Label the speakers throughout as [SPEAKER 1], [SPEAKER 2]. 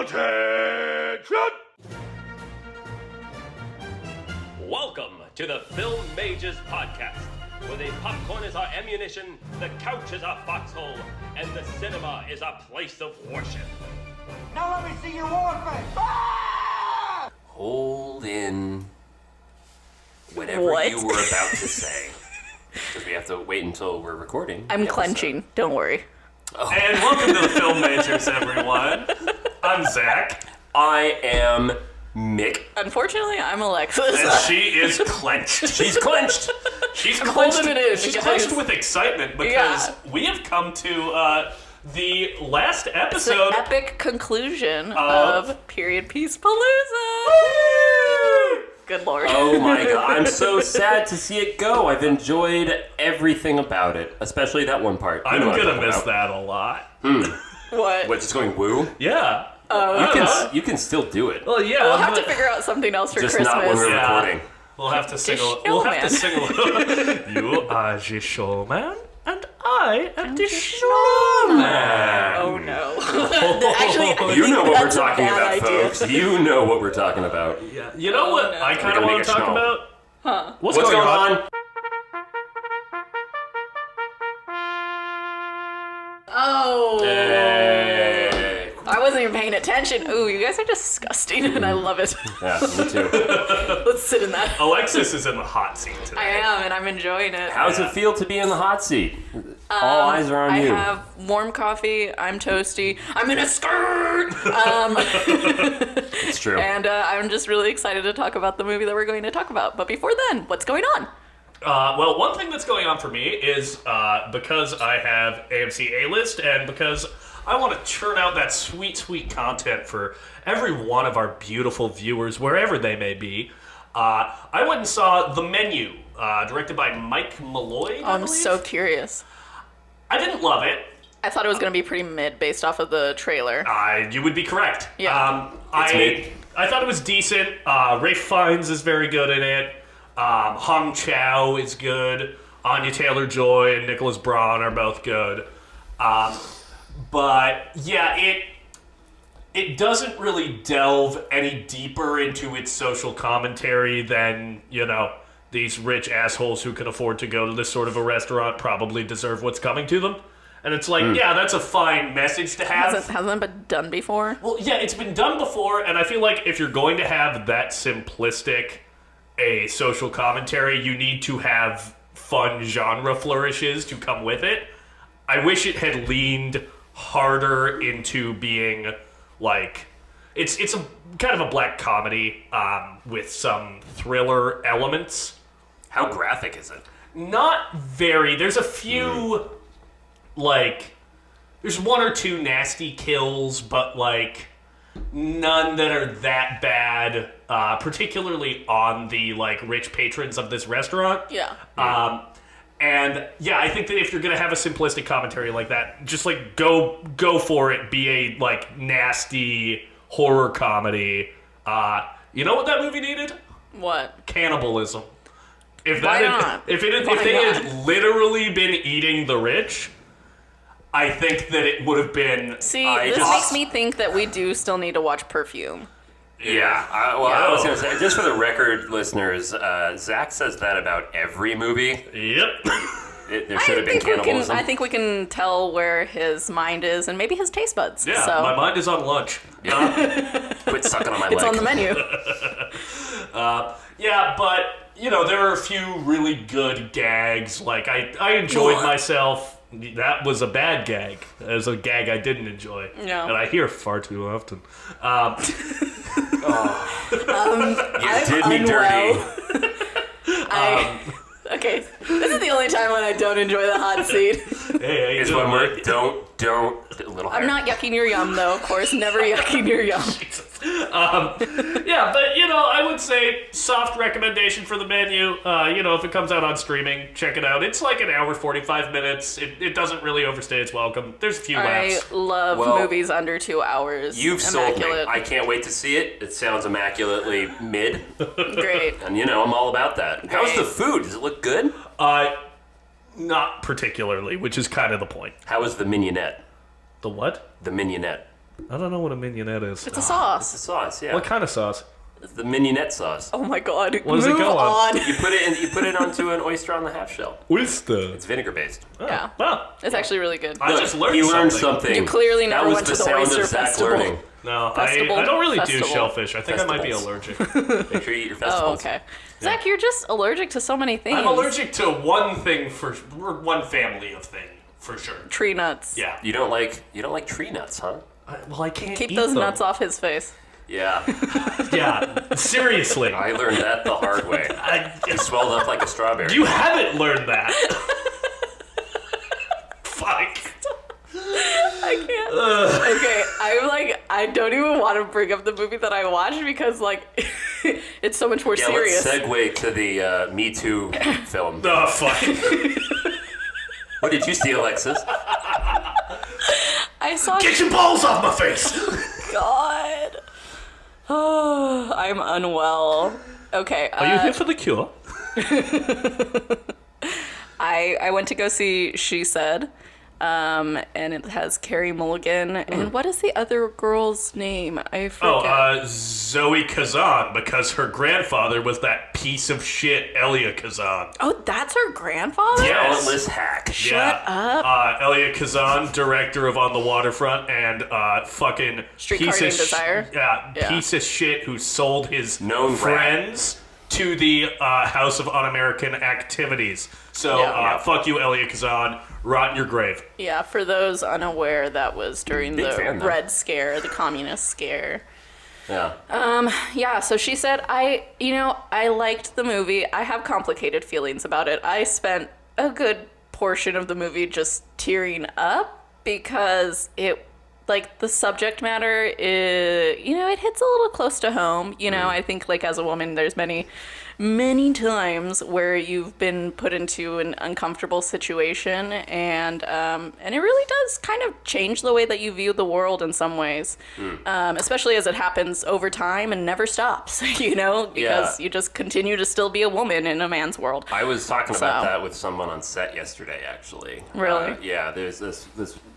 [SPEAKER 1] Attention!
[SPEAKER 2] Welcome to the Film Mages Podcast, where the popcorn is our ammunition, the couch is our foxhole, and the cinema is our place of worship.
[SPEAKER 3] Now let me see your war face. Ah!
[SPEAKER 4] Hold in whatever you were about to say. Because we have to wait until we're recording.
[SPEAKER 5] I'm clenching. Don't worry.
[SPEAKER 1] Oh. And welcome to the Film Mages, everyone. I'm Zack.
[SPEAKER 4] I am Mick.
[SPEAKER 5] Unfortunately, I'm Alexis.
[SPEAKER 1] And she is clenched.
[SPEAKER 4] She's clenched.
[SPEAKER 1] She's
[SPEAKER 5] I'm
[SPEAKER 1] clenched.
[SPEAKER 5] holding it in,
[SPEAKER 1] She's
[SPEAKER 5] guys.
[SPEAKER 1] clenched with excitement because we have come to the last episode.
[SPEAKER 5] The epic conclusion of Period Piece Palooza. Good lord.
[SPEAKER 4] Oh my god, I'm so sad to see it go. I've enjoyed everything about it, especially that one part.
[SPEAKER 1] I'm gonna miss that a lot.
[SPEAKER 5] What?
[SPEAKER 4] What, just going woo?
[SPEAKER 1] Yeah.
[SPEAKER 4] You can still do it.
[SPEAKER 1] Well, yeah.
[SPEAKER 5] We'll have to figure out something else for
[SPEAKER 4] Just
[SPEAKER 5] Christmas.
[SPEAKER 4] not when we're
[SPEAKER 1] Yeah.
[SPEAKER 4] recording.
[SPEAKER 1] We'll have to sing.
[SPEAKER 5] The
[SPEAKER 1] We'll have to
[SPEAKER 5] showman.
[SPEAKER 1] sing. You are the showman, and I am the showman.
[SPEAKER 5] Oh no. Actually, I
[SPEAKER 4] You
[SPEAKER 5] think
[SPEAKER 4] know what we're
[SPEAKER 5] that's a
[SPEAKER 4] talking
[SPEAKER 5] bad
[SPEAKER 4] about,
[SPEAKER 5] idea.
[SPEAKER 4] folks. You know what we're talking about.
[SPEAKER 1] Yeah. You know what?
[SPEAKER 5] no.
[SPEAKER 1] I kind of
[SPEAKER 4] We're gonna
[SPEAKER 1] want
[SPEAKER 4] make
[SPEAKER 1] to
[SPEAKER 4] a
[SPEAKER 1] talk
[SPEAKER 4] schnall.
[SPEAKER 1] about.
[SPEAKER 5] Huh.
[SPEAKER 1] What's
[SPEAKER 4] going on?
[SPEAKER 5] Oh.
[SPEAKER 4] Hey.
[SPEAKER 5] I wasn't even paying attention. Ooh, you guys are disgusting, and I love it.
[SPEAKER 4] Yeah, me too.
[SPEAKER 5] Let's sit in that.
[SPEAKER 1] Alexis is in the hot seat today.
[SPEAKER 5] I am, and I'm enjoying it.
[SPEAKER 4] How's it feel to be in the hot seat? All eyes are on
[SPEAKER 5] I
[SPEAKER 4] you.
[SPEAKER 5] have warm coffee. I'm toasty. I'm in a skirt.
[SPEAKER 4] It's true.
[SPEAKER 5] And I'm just really excited to talk about the movie that we're going to talk about. But before then, what's going on?
[SPEAKER 1] Well, one thing that's going on for me is because I have AMC A-List and because I want to churn out that sweet, sweet content for every one of our beautiful viewers, wherever they may be. I went and saw The Menu, directed by Mike Malloy, I
[SPEAKER 5] I'm
[SPEAKER 1] believe.
[SPEAKER 5] so curious.
[SPEAKER 1] I didn't love it.
[SPEAKER 5] I thought it was going to be pretty mid based off of the trailer.
[SPEAKER 1] You would be correct.
[SPEAKER 5] Yeah.
[SPEAKER 1] I thought it was decent. Ralph Fiennes is very good in it. Hong Chow is good. Anya Taylor-Joy and Nicholas Braun are both good. But yeah, it doesn't really delve any deeper into its social commentary than, these rich assholes who can afford to go to this sort of a restaurant probably deserve what's coming to them. And it's like, yeah, that's a fine message to have.
[SPEAKER 5] Hasn't it been done before?
[SPEAKER 1] Well, yeah, it's been done before, and I feel like if you're going to have that simplistic a social commentary, you need to have fun genre flourishes to come with it. I wish it had leaned harder into being like it's a kind of a black comedy with some thriller elements.
[SPEAKER 4] How graphic is it?
[SPEAKER 1] Not very. There's a few there's one or two nasty kills, but none that are that bad, particularly on the rich patrons of this restaurant.
[SPEAKER 5] Yeah.
[SPEAKER 1] And yeah, I think that if you're gonna have a simplistic commentary like that, just go for it. Be a nasty horror comedy. You know what that movie needed?
[SPEAKER 5] What?
[SPEAKER 1] Cannibalism. If
[SPEAKER 5] Why
[SPEAKER 1] that
[SPEAKER 5] not?
[SPEAKER 1] if they
[SPEAKER 5] Why
[SPEAKER 1] had literally been eating the rich, I think that it would have been.
[SPEAKER 5] See, this makes me think that we do still need to watch Perfume.
[SPEAKER 4] Yeah, I was going to say, just for the record, listeners, Zack says that about every movie.
[SPEAKER 1] Yep.
[SPEAKER 4] There should have been cannibalism.
[SPEAKER 5] I think we can tell where his mind is and maybe his taste buds.
[SPEAKER 1] Yeah,
[SPEAKER 5] so.
[SPEAKER 1] my mind is on lunch.
[SPEAKER 4] Quit sucking on my leg.
[SPEAKER 5] It's on the menu.
[SPEAKER 1] Yeah, but, there are a few really good gags. I enjoyed myself. That was a bad gag. It was a gag I didn't enjoy.
[SPEAKER 5] No.
[SPEAKER 1] And I hear far too often.
[SPEAKER 4] You did me dirty.
[SPEAKER 5] Okay, this is the only time when I don't enjoy the hot seat.
[SPEAKER 1] Hey,
[SPEAKER 4] It's when we're don't a little higher.
[SPEAKER 5] I'm not yucking your yum, though, of course. Never yucking your yum.
[SPEAKER 1] Yeah, but, I would say soft recommendation for the menu. If it comes out on streaming, check it out. It's like an hour, 45 minutes. It doesn't really overstay its welcome. There's a few laughs.
[SPEAKER 5] I love movies under 2 hours.
[SPEAKER 4] You've sold me.
[SPEAKER 5] Immaculate.
[SPEAKER 4] I can't wait to see it. It sounds immaculately mid.
[SPEAKER 5] Great.
[SPEAKER 4] And, I'm all about that. How's the food? Does it look good?
[SPEAKER 1] Not particularly, which is kind of the point.
[SPEAKER 4] How is the mignonette?
[SPEAKER 1] The what?
[SPEAKER 4] The mignonette.
[SPEAKER 1] I don't know what a mignonette is.
[SPEAKER 5] It's a sauce.
[SPEAKER 4] It's a sauce, yeah.
[SPEAKER 1] What kind of sauce?
[SPEAKER 4] It's the mignonette sauce.
[SPEAKER 5] Oh my god.
[SPEAKER 1] What does it go on?
[SPEAKER 4] You put it onto an oyster on the half shell.
[SPEAKER 1] Oyster.
[SPEAKER 4] It's vinegar based.
[SPEAKER 1] Oh.
[SPEAKER 5] Yeah.
[SPEAKER 1] Well,
[SPEAKER 5] It's actually really good.
[SPEAKER 1] I just learned
[SPEAKER 4] You learned
[SPEAKER 1] something.
[SPEAKER 4] something.
[SPEAKER 5] You clearly never went to the
[SPEAKER 4] sound
[SPEAKER 5] oyster
[SPEAKER 4] of Zack
[SPEAKER 5] festival.
[SPEAKER 4] learning.
[SPEAKER 1] No,
[SPEAKER 5] Festival?
[SPEAKER 1] I don't really
[SPEAKER 5] Festival.
[SPEAKER 1] do shellfish. I think I might be
[SPEAKER 4] Festivals.
[SPEAKER 1] allergic.
[SPEAKER 4] Make sure you eat your
[SPEAKER 5] Oh,
[SPEAKER 4] festivals.
[SPEAKER 5] okay. Zach, you're just allergic to so many things.
[SPEAKER 1] I'm allergic to one thing or one family of thing for sure.
[SPEAKER 5] Tree nuts.
[SPEAKER 1] Yeah.
[SPEAKER 4] You don't like tree nuts, huh?
[SPEAKER 1] I can't
[SPEAKER 5] Keep
[SPEAKER 1] eat
[SPEAKER 5] those
[SPEAKER 1] them.
[SPEAKER 5] nuts off his face.
[SPEAKER 4] Yeah.
[SPEAKER 1] Yeah. Seriously.
[SPEAKER 4] I learned that the hard way. You swelled up like a strawberry.
[SPEAKER 1] You haven't learned that. Fuck.
[SPEAKER 5] I can't. Okay, I don't even want to bring up the movie that I watched because, it's so much more serious.
[SPEAKER 4] Let's segue to the Me Too film.
[SPEAKER 1] Oh, fuck.
[SPEAKER 4] What did you see, Alexis?
[SPEAKER 5] I saw.
[SPEAKER 1] Get your balls off my face.
[SPEAKER 5] God. Oh, I'm unwell. Okay.
[SPEAKER 1] Are you here for the cure?
[SPEAKER 5] I went to go see She Said, and it has Carey Mulligan. And what is the other girl's name? I forget.
[SPEAKER 1] Zoe Kazan, because her grandfather was that piece of shit Elia Kazan.
[SPEAKER 5] Oh, that's her grandfather?
[SPEAKER 1] Yes.
[SPEAKER 4] Talentless hack.
[SPEAKER 5] Shut up.
[SPEAKER 1] Elia Kazan, director of On the Waterfront, and fucking
[SPEAKER 5] Streetcar
[SPEAKER 1] piece
[SPEAKER 5] Named
[SPEAKER 1] of
[SPEAKER 5] Desire? Yeah.
[SPEAKER 1] piece of shit who sold his
[SPEAKER 4] Known
[SPEAKER 1] friends to the House of Un-American Activities. So,
[SPEAKER 5] Yeah.
[SPEAKER 1] fuck you, Elia Kazan. Rot in your grave.
[SPEAKER 5] Yeah, for those unaware, that was during
[SPEAKER 4] Big
[SPEAKER 5] the
[SPEAKER 4] fan, though.
[SPEAKER 5] Red Scare, the communist scare.
[SPEAKER 4] Yeah.
[SPEAKER 5] Yeah, so She Said, I liked the movie. I have complicated feelings about it. I spent a good portion of the movie just tearing up because the subject matter is, it hits a little close to home. I think, as a woman, there's many times where you've been put into an uncomfortable situation, and it really does kind of change the way that you view the world in some ways, especially as it happens over time and never stops, because you just continue to still be a woman in a man's world.
[SPEAKER 4] I was talking about that with someone on set yesterday, actually.
[SPEAKER 5] Really?
[SPEAKER 4] Yeah, there's this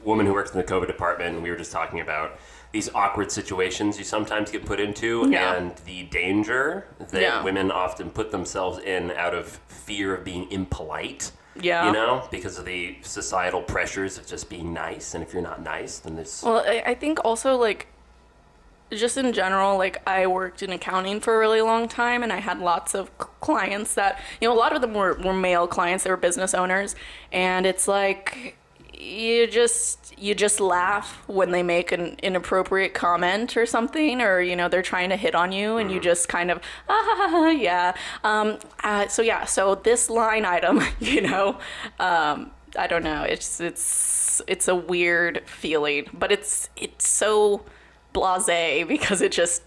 [SPEAKER 4] woman who works in the COVID department, and we were just talking about these awkward situations you sometimes get put into,
[SPEAKER 5] Yeah.
[SPEAKER 4] and the danger that
[SPEAKER 5] Yeah.
[SPEAKER 4] women often put themselves in out of fear of being impolite.
[SPEAKER 5] Yeah.
[SPEAKER 4] Because of the societal pressures of just being nice, and if you're not nice, then there's...
[SPEAKER 5] Well, I think also, just in general, I worked in accounting for a really long time, and I had lots of clients that, a lot of them were male clients, they were business owners, and it's you just laugh when they make an inappropriate comment or something, or they're trying to hit on you, and you just kind of yeah. So this line item, I don't know, it's a weird feeling, but it's so blasé because it just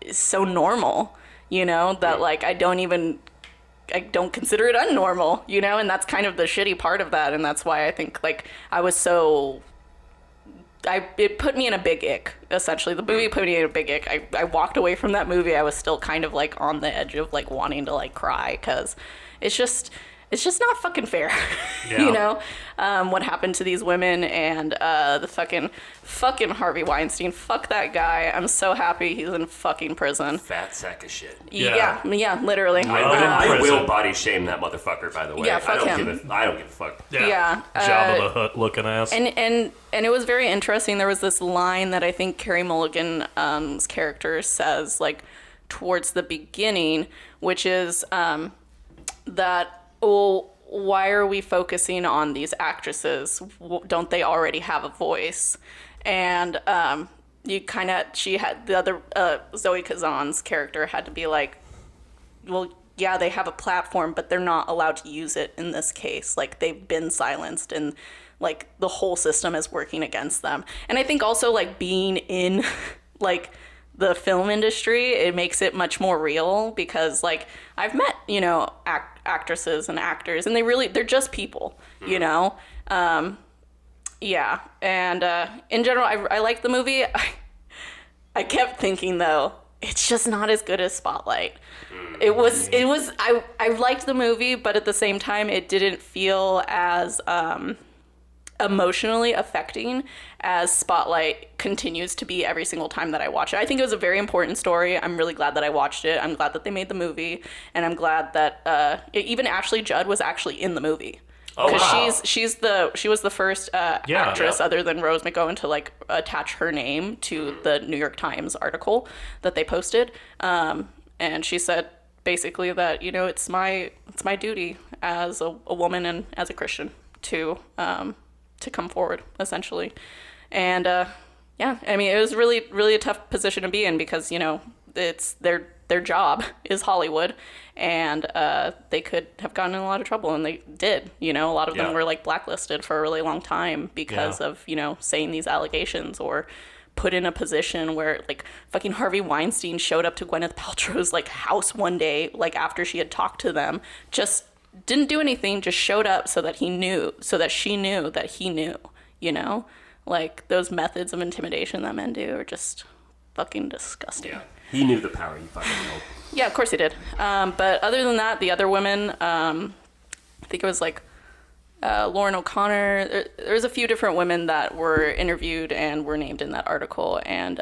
[SPEAKER 5] is so normal, that I don't consider it unnormal, and that's kind of the shitty part of that, and that's why I think it put me in a big ick, essentially. The movie put me in a big ick. I walked away from that movie, I was still kind of on the edge of wanting to cry, because it's just not fucking fair.
[SPEAKER 1] Yeah.
[SPEAKER 5] What happened to these women, and the fucking Harvey Weinstein. Fuck that guy. I'm so happy he's in fucking prison.
[SPEAKER 4] Fat sack of shit.
[SPEAKER 5] Yeah, literally.
[SPEAKER 4] I will body shame that motherfucker, by the way.
[SPEAKER 5] Yeah, fuck him.
[SPEAKER 4] I don't give a fuck.
[SPEAKER 5] Yeah.
[SPEAKER 1] Jabba the Hutt looking ass.
[SPEAKER 5] And it was very interesting. There was this line that I think Carey Mulligan's character says, towards the beginning, which is that, well, why are we focusing on these actresses? Don't they already have a voice? And the other, Zoe Kazan's character had to be well, yeah, they have a platform, but they're not allowed to use it in this case. They've been silenced, and the whole system is working against them. And I think also being in the film industry, it makes it much more real, because I've met, actresses and actors, and they're just people, yeah. And in general, I like the movie. I kept thinking, though, it's just not as good as Spotlight. I liked the movie, but at the same time, it didn't feel as emotionally affecting as Spotlight continues to be every single time that I watch it. I think it was a very important story. I'm really glad that I watched it. I'm glad that they made the movie, and I'm glad that even Ashley Judd was actually in the movie.
[SPEAKER 1] Oh, wow.
[SPEAKER 5] She was the first actress other than Rose McGowan to like attach her name to the New York Times article that they posted, and she said basically that, you know, it's my duty as a woman and as a Christian to come forward, essentially. And yeah, I mean, it was really, really a tough position to be in because, you know, it's their job is Hollywood, and they could have gotten in a lot of trouble, and they did. You know, a lot of them were like blacklisted for a really long time because of, you know, saying these allegations, or put in a position where like fucking Harvey Weinstein showed up to Gwyneth Paltrow's like house one day, like after she had talked to them, just didn't do anything, just showed up so that she knew that he knew, you know? Like, those methods of intimidation that men do are just fucking disgusting.
[SPEAKER 4] Yeah. He knew the power, you fucking know.
[SPEAKER 5] Yeah, of course he did. But other than that, the other women, I think it was like Lauren O'Connor. There's a few different women that were interviewed and were named in that article. And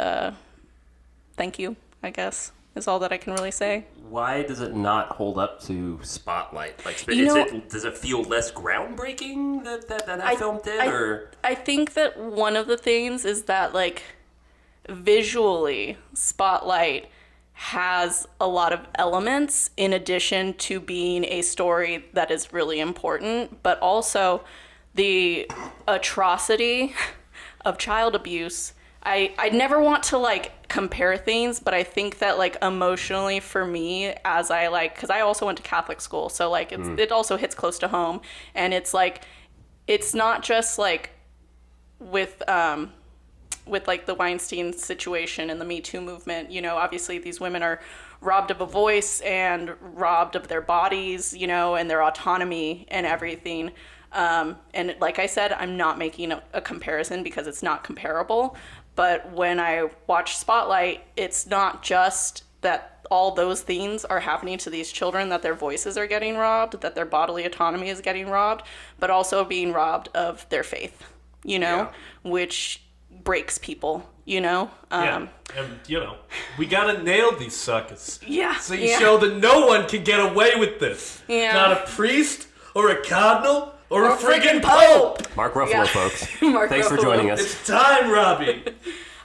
[SPEAKER 5] thank you, I guess, is all that I can really say.
[SPEAKER 4] Why does it not hold up to Spotlight? Like, does it feel less groundbreaking that film did? Or
[SPEAKER 5] I think that one of the things is that, like, visually, Spotlight has a lot of elements in addition to being a story that is really important, but also the atrocity of child abuse. I never want to, like, compare things, but I think that, like, emotionally for me, as I, like, because I also went to Catholic school, so, like, it also hits close to home, and it's, like, it's not just, like, with like, the Weinstein situation and the Me Too movement, you know, obviously these women are robbed of a voice and robbed of their bodies, you know, and their autonomy and everything. And like I said, I'm not making a comparison because it's not comparable. But when I watch Spotlight, it's not just that all those things are happening to these children, that their voices are getting robbed, that their bodily autonomy is getting robbed, but also being robbed of their faith, you know, which breaks people, you know?
[SPEAKER 1] And, you know, we gotta nail these suckers.
[SPEAKER 5] Yeah.
[SPEAKER 1] So you show that no one can get away with this.
[SPEAKER 5] Yeah.
[SPEAKER 1] Not a priest, or a cardinal, or a friggin' pope.
[SPEAKER 4] Mark Ruffalo, folks. Thanks for
[SPEAKER 5] Ruffalo.
[SPEAKER 4] joining us.
[SPEAKER 1] It's time, Robbie.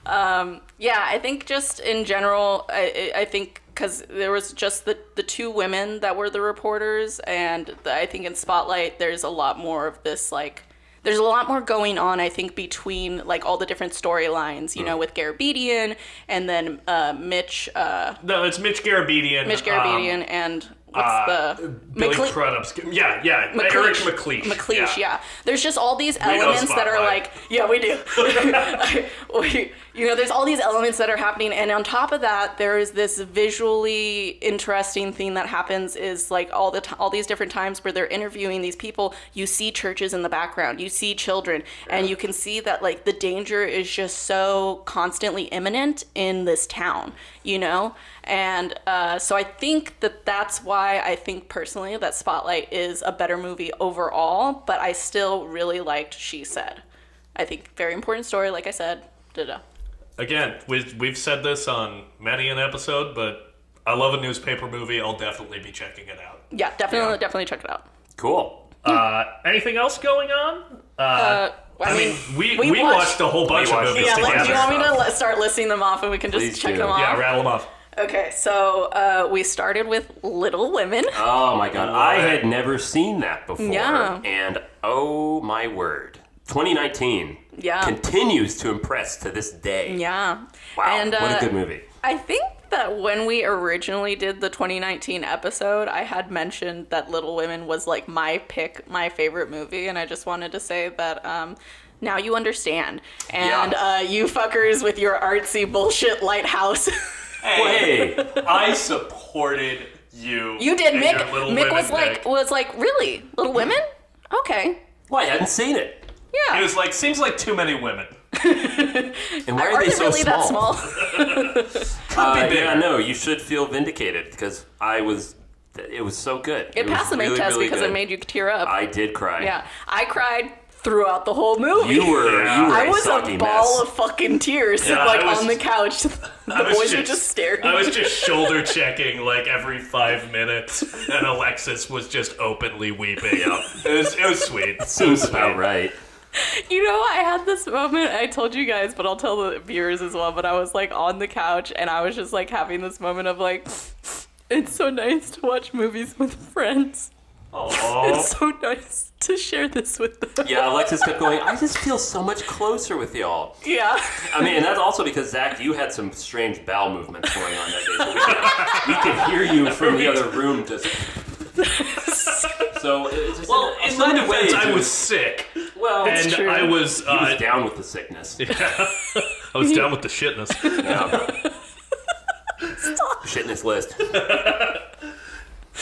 [SPEAKER 5] Yeah, I think just in general, I think because there was just the two women that were the reporters, and I think in Spotlight there's a lot more of this, like, there's a lot more going on, I think, between, like, all the different storylines, you know, with Garabedian, and then Mitch...
[SPEAKER 1] No, it's Mitch Garabedian.
[SPEAKER 5] Mitch Garabedian, and what's the...
[SPEAKER 1] Billy Crudup's... Yeah. Eric McLeish.
[SPEAKER 5] Yeah. There's just all these elements that are like... Yeah, we do. You know, there's all these elements that are happening, and on top of that, there is this visually interesting thing that happens is, like, all these different times where they're interviewing these people, you see churches in the background, you see children, and you can see that, like, the danger is just so constantly imminent in this town, you know? And so I think that's why I think personally that Spotlight is a better movie overall, but I still really liked She Said. I think very important story, like I said.
[SPEAKER 1] Again, we've said this on many an episode, but I love a newspaper movie. I'll definitely be checking it out.
[SPEAKER 5] Yeah, definitely check it out.
[SPEAKER 4] Cool.
[SPEAKER 1] Anything else going on? I mean, we watched a whole bunch of movies together.
[SPEAKER 5] Do you want me to start listing them off and we can just check them off?
[SPEAKER 1] Yeah, rattle them off.
[SPEAKER 5] Okay, so we started with Little Women.
[SPEAKER 4] Oh my god, I had never seen that before.
[SPEAKER 5] Yeah.
[SPEAKER 4] And oh my word. 2019 continues to impress to this day.
[SPEAKER 5] Yeah.
[SPEAKER 4] Wow,
[SPEAKER 5] and,
[SPEAKER 4] what a good movie.
[SPEAKER 5] I think that when we originally did the 2019 episode, I had mentioned that Little Women was, like, my favorite movie, and I just wanted to say that now you understand. And you fuckers with your artsy bullshit Lighthouse.
[SPEAKER 1] Hey, I supported you.
[SPEAKER 5] You did. Mick
[SPEAKER 1] was
[SPEAKER 5] like, really? Little Women? Okay.
[SPEAKER 4] Well, I hadn't seen it.
[SPEAKER 5] Yeah.
[SPEAKER 1] He was like, seems like too many women.
[SPEAKER 4] And why are they so
[SPEAKER 5] really
[SPEAKER 4] small?
[SPEAKER 5] That small?
[SPEAKER 4] Yeah, no, you should feel vindicated because it was so good.
[SPEAKER 5] It passed the Make test because it made you tear up.
[SPEAKER 4] I did cry.
[SPEAKER 5] Yeah. I cried throughout the whole movie.
[SPEAKER 4] You were
[SPEAKER 5] I was
[SPEAKER 4] soggy
[SPEAKER 5] a ball
[SPEAKER 4] mess.
[SPEAKER 5] of fucking tears,
[SPEAKER 1] Yeah,
[SPEAKER 5] like
[SPEAKER 1] I was-
[SPEAKER 5] on the couch. The boys were just staring.
[SPEAKER 1] I was just shoulder checking like every 5 minutes, and Alexis was just openly weeping. It was sweet.
[SPEAKER 4] Seems about right.
[SPEAKER 5] You know, I had this moment, I told you guys, but I'll tell the viewers as well, but I was like on the couch and I was just like having this moment of like, it's so nice to watch movies with friends.
[SPEAKER 1] Aww.
[SPEAKER 5] It's so nice to share this with them.
[SPEAKER 4] Yeah, Alexis kept going, I just feel so much closer with y'all.
[SPEAKER 5] Yeah.
[SPEAKER 4] I mean, and that's also because, Zach, you had some strange bowel movements going on that day. So we could hear you from the other room just... So, it's just
[SPEAKER 1] In my defense, I was sick.
[SPEAKER 4] Well,
[SPEAKER 1] And
[SPEAKER 5] true.
[SPEAKER 1] I was...
[SPEAKER 4] he was down with the sickness.
[SPEAKER 1] I was down with the shitness.
[SPEAKER 4] Yeah. Shitness list.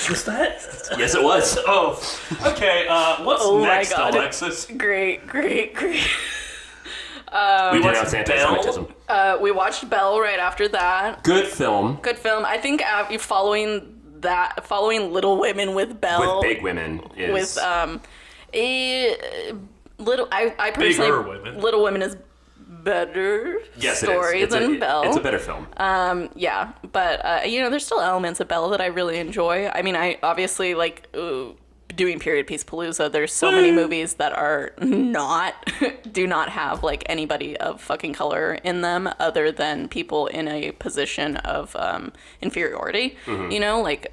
[SPEAKER 1] Was that?
[SPEAKER 4] Yes, it was.
[SPEAKER 1] Oh, okay. What's
[SPEAKER 5] Oh my
[SPEAKER 1] next,
[SPEAKER 5] God.
[SPEAKER 1] Alexis?
[SPEAKER 5] Great.
[SPEAKER 4] We
[SPEAKER 1] watched
[SPEAKER 4] denounced anti-Semitism.
[SPEAKER 5] We watched Belle right after that.
[SPEAKER 4] Good film
[SPEAKER 5] Good film. I think following Little Women with Belle.
[SPEAKER 4] with big women is...
[SPEAKER 5] With I personally
[SPEAKER 1] Bigger women.
[SPEAKER 5] Little Women is better
[SPEAKER 4] yes,
[SPEAKER 5] story
[SPEAKER 4] it is.
[SPEAKER 5] than Belle.
[SPEAKER 4] It's a better film.
[SPEAKER 5] Yeah, but there's still elements of Belle that I really enjoy. I mean, I obviously like doing Period Piece Palooza. There's so many movies that are do not have like anybody of fucking color in them, other than people in a position of inferiority.
[SPEAKER 4] Mm-hmm.
[SPEAKER 5] Like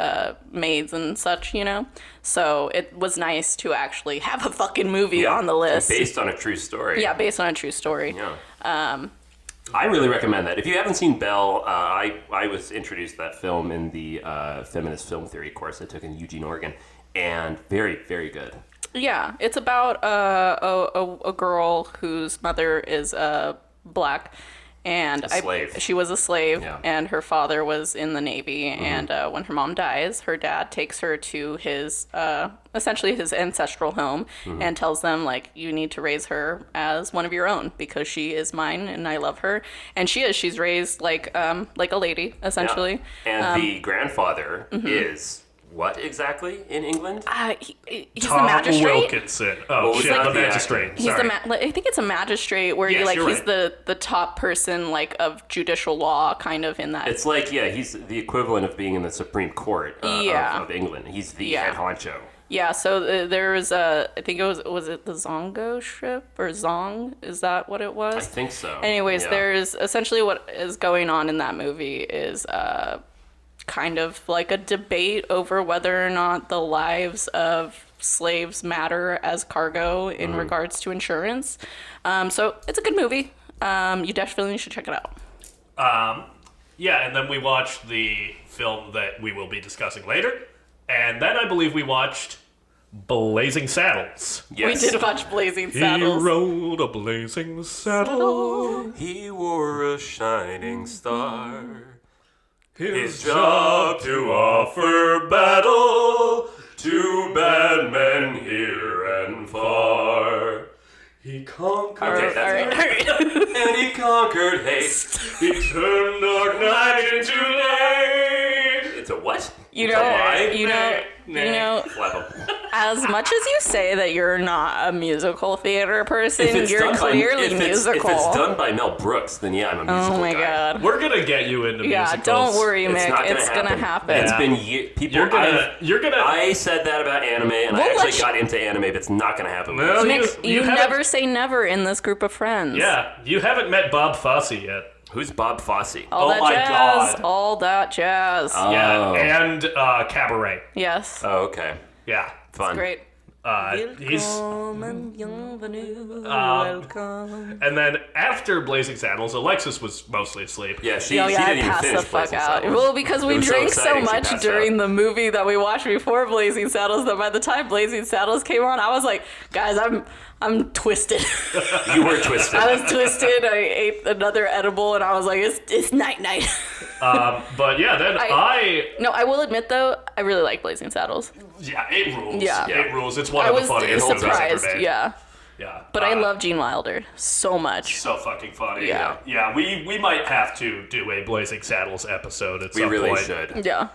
[SPEAKER 5] maids and such. So it was nice to actually have a fucking movie on the list.
[SPEAKER 4] Based on a true story.
[SPEAKER 5] Yeah, based on a true story.
[SPEAKER 4] Yeah. I really recommend that. If you haven't seen Belle, I was introduced to that film in the feminist film theory course I took in Eugene, Oregon, and very, very good.
[SPEAKER 5] Yeah, it's about a girl whose mother is black, and
[SPEAKER 4] slave.
[SPEAKER 5] She was a slave,
[SPEAKER 4] Yeah.
[SPEAKER 5] and her father was in the Navy. And when her mom dies, her dad takes her to his essentially his ancestral home and tells them like, you need to raise her as one of your own because she is mine and I love her. And she's raised like a lady essentially.
[SPEAKER 4] Yeah. And the grandfather is what exactly in England?
[SPEAKER 5] He's
[SPEAKER 1] Tom
[SPEAKER 5] the magistrate.
[SPEAKER 1] Wilkinson. Oh,
[SPEAKER 4] was
[SPEAKER 1] shit,
[SPEAKER 4] that
[SPEAKER 1] the
[SPEAKER 4] the
[SPEAKER 1] magistrate.
[SPEAKER 5] He's
[SPEAKER 1] Sorry.
[SPEAKER 5] I think it's a magistrate where
[SPEAKER 1] Yes, you're
[SPEAKER 5] he's
[SPEAKER 1] right.
[SPEAKER 5] the top person like of judicial law kind of in that.
[SPEAKER 4] It's like, he's the equivalent of being in the Supreme Court of England. He's the head honcho.
[SPEAKER 5] Yeah, so there was I think was it the Zongo ship or Zong? Is that what it was?
[SPEAKER 4] I think so.
[SPEAKER 5] Anyways,
[SPEAKER 4] Yeah.
[SPEAKER 5] there's essentially what is going on in that movie is kind of like a debate over whether or not the lives of slaves matter as cargo in regards to insurance. So it's a good movie. You definitely should check it out.
[SPEAKER 1] Yeah, and then we watched the film that we will be discussing later. And then I believe we watched Blazing Saddles.
[SPEAKER 4] Yes.
[SPEAKER 5] We did watch Blazing
[SPEAKER 1] He
[SPEAKER 5] Saddles.
[SPEAKER 1] rode a blazing saddle.
[SPEAKER 4] He wore a shining star.
[SPEAKER 1] His job to offer battle to bad men here and far. He conquered
[SPEAKER 4] Okay, that's
[SPEAKER 5] All right.
[SPEAKER 4] And he conquered hate.
[SPEAKER 1] He turned dark night into day.
[SPEAKER 4] It's a what?
[SPEAKER 5] You
[SPEAKER 4] It's a lie?
[SPEAKER 1] Flap 'em.
[SPEAKER 5] As much as you say that you're not a musical theater person,
[SPEAKER 4] If it's
[SPEAKER 5] you're
[SPEAKER 4] done
[SPEAKER 5] clearly
[SPEAKER 4] by, if
[SPEAKER 5] musical.
[SPEAKER 4] It's done by Mel Brooks, then yeah, I'm a musical
[SPEAKER 5] Oh my
[SPEAKER 4] guy.
[SPEAKER 5] god.
[SPEAKER 1] We're gonna get you into
[SPEAKER 5] Yeah,
[SPEAKER 1] musicals.
[SPEAKER 5] don't worry,
[SPEAKER 4] It's
[SPEAKER 5] Mick.
[SPEAKER 4] not gonna
[SPEAKER 5] It's
[SPEAKER 4] happen.
[SPEAKER 5] gonna happen.
[SPEAKER 4] It's
[SPEAKER 1] Yeah.
[SPEAKER 4] been years. People,
[SPEAKER 1] You're gonna.
[SPEAKER 4] I said that about anime, and I
[SPEAKER 5] We'll let
[SPEAKER 4] actually got into anime, but it's not going to happen.
[SPEAKER 1] Well,
[SPEAKER 5] Mick, you
[SPEAKER 1] haven't-
[SPEAKER 5] never say never in this group of friends.
[SPEAKER 1] Yeah, you haven't met Bob Fosse yet.
[SPEAKER 4] Who's Bob Fosse?
[SPEAKER 5] All
[SPEAKER 1] Oh
[SPEAKER 5] that
[SPEAKER 1] my
[SPEAKER 5] jazz.
[SPEAKER 1] God.
[SPEAKER 5] All that jazz.
[SPEAKER 1] Yeah,
[SPEAKER 4] Oh.
[SPEAKER 1] and Cabaret.
[SPEAKER 5] Yes.
[SPEAKER 4] Oh, okay.
[SPEAKER 1] Yeah.
[SPEAKER 4] Fun.
[SPEAKER 5] Great.
[SPEAKER 1] He's
[SPEAKER 5] Welcome.
[SPEAKER 1] and then after Blazing Saddles, Alexis was mostly asleep.
[SPEAKER 4] Yeah, she
[SPEAKER 5] Oh yeah, I
[SPEAKER 4] didn't even
[SPEAKER 5] passed
[SPEAKER 4] finish
[SPEAKER 5] the fuck
[SPEAKER 4] Blazing
[SPEAKER 5] out.
[SPEAKER 4] Saddles.
[SPEAKER 5] Well, because we
[SPEAKER 4] It was
[SPEAKER 5] drank so
[SPEAKER 4] exciting, she
[SPEAKER 5] much
[SPEAKER 4] passed
[SPEAKER 5] during
[SPEAKER 4] out.
[SPEAKER 5] the movie that we watched before Blazing Saddles that by the time Blazing Saddles came on, I was like, guys, I'm twisted.
[SPEAKER 4] You were twisted.
[SPEAKER 5] I was twisted. I ate another edible, and I was like, it's night.
[SPEAKER 1] But yeah, then
[SPEAKER 5] No, I will admit though, I really like Blazing Saddles.
[SPEAKER 1] yeah, it rules.
[SPEAKER 5] Yeah.
[SPEAKER 1] It rules. It's one
[SPEAKER 5] I
[SPEAKER 1] of the
[SPEAKER 5] was
[SPEAKER 1] funniest movies ever
[SPEAKER 5] surprised.
[SPEAKER 1] made.
[SPEAKER 5] Yeah,
[SPEAKER 1] Yeah.
[SPEAKER 5] but I love Gene Wilder so much.
[SPEAKER 1] So fucking funny.
[SPEAKER 5] Yeah.
[SPEAKER 1] Yeah, we might have to do a Blazing Saddles episode at
[SPEAKER 4] we
[SPEAKER 1] some
[SPEAKER 4] really
[SPEAKER 1] point.
[SPEAKER 4] should.
[SPEAKER 5] Yeah.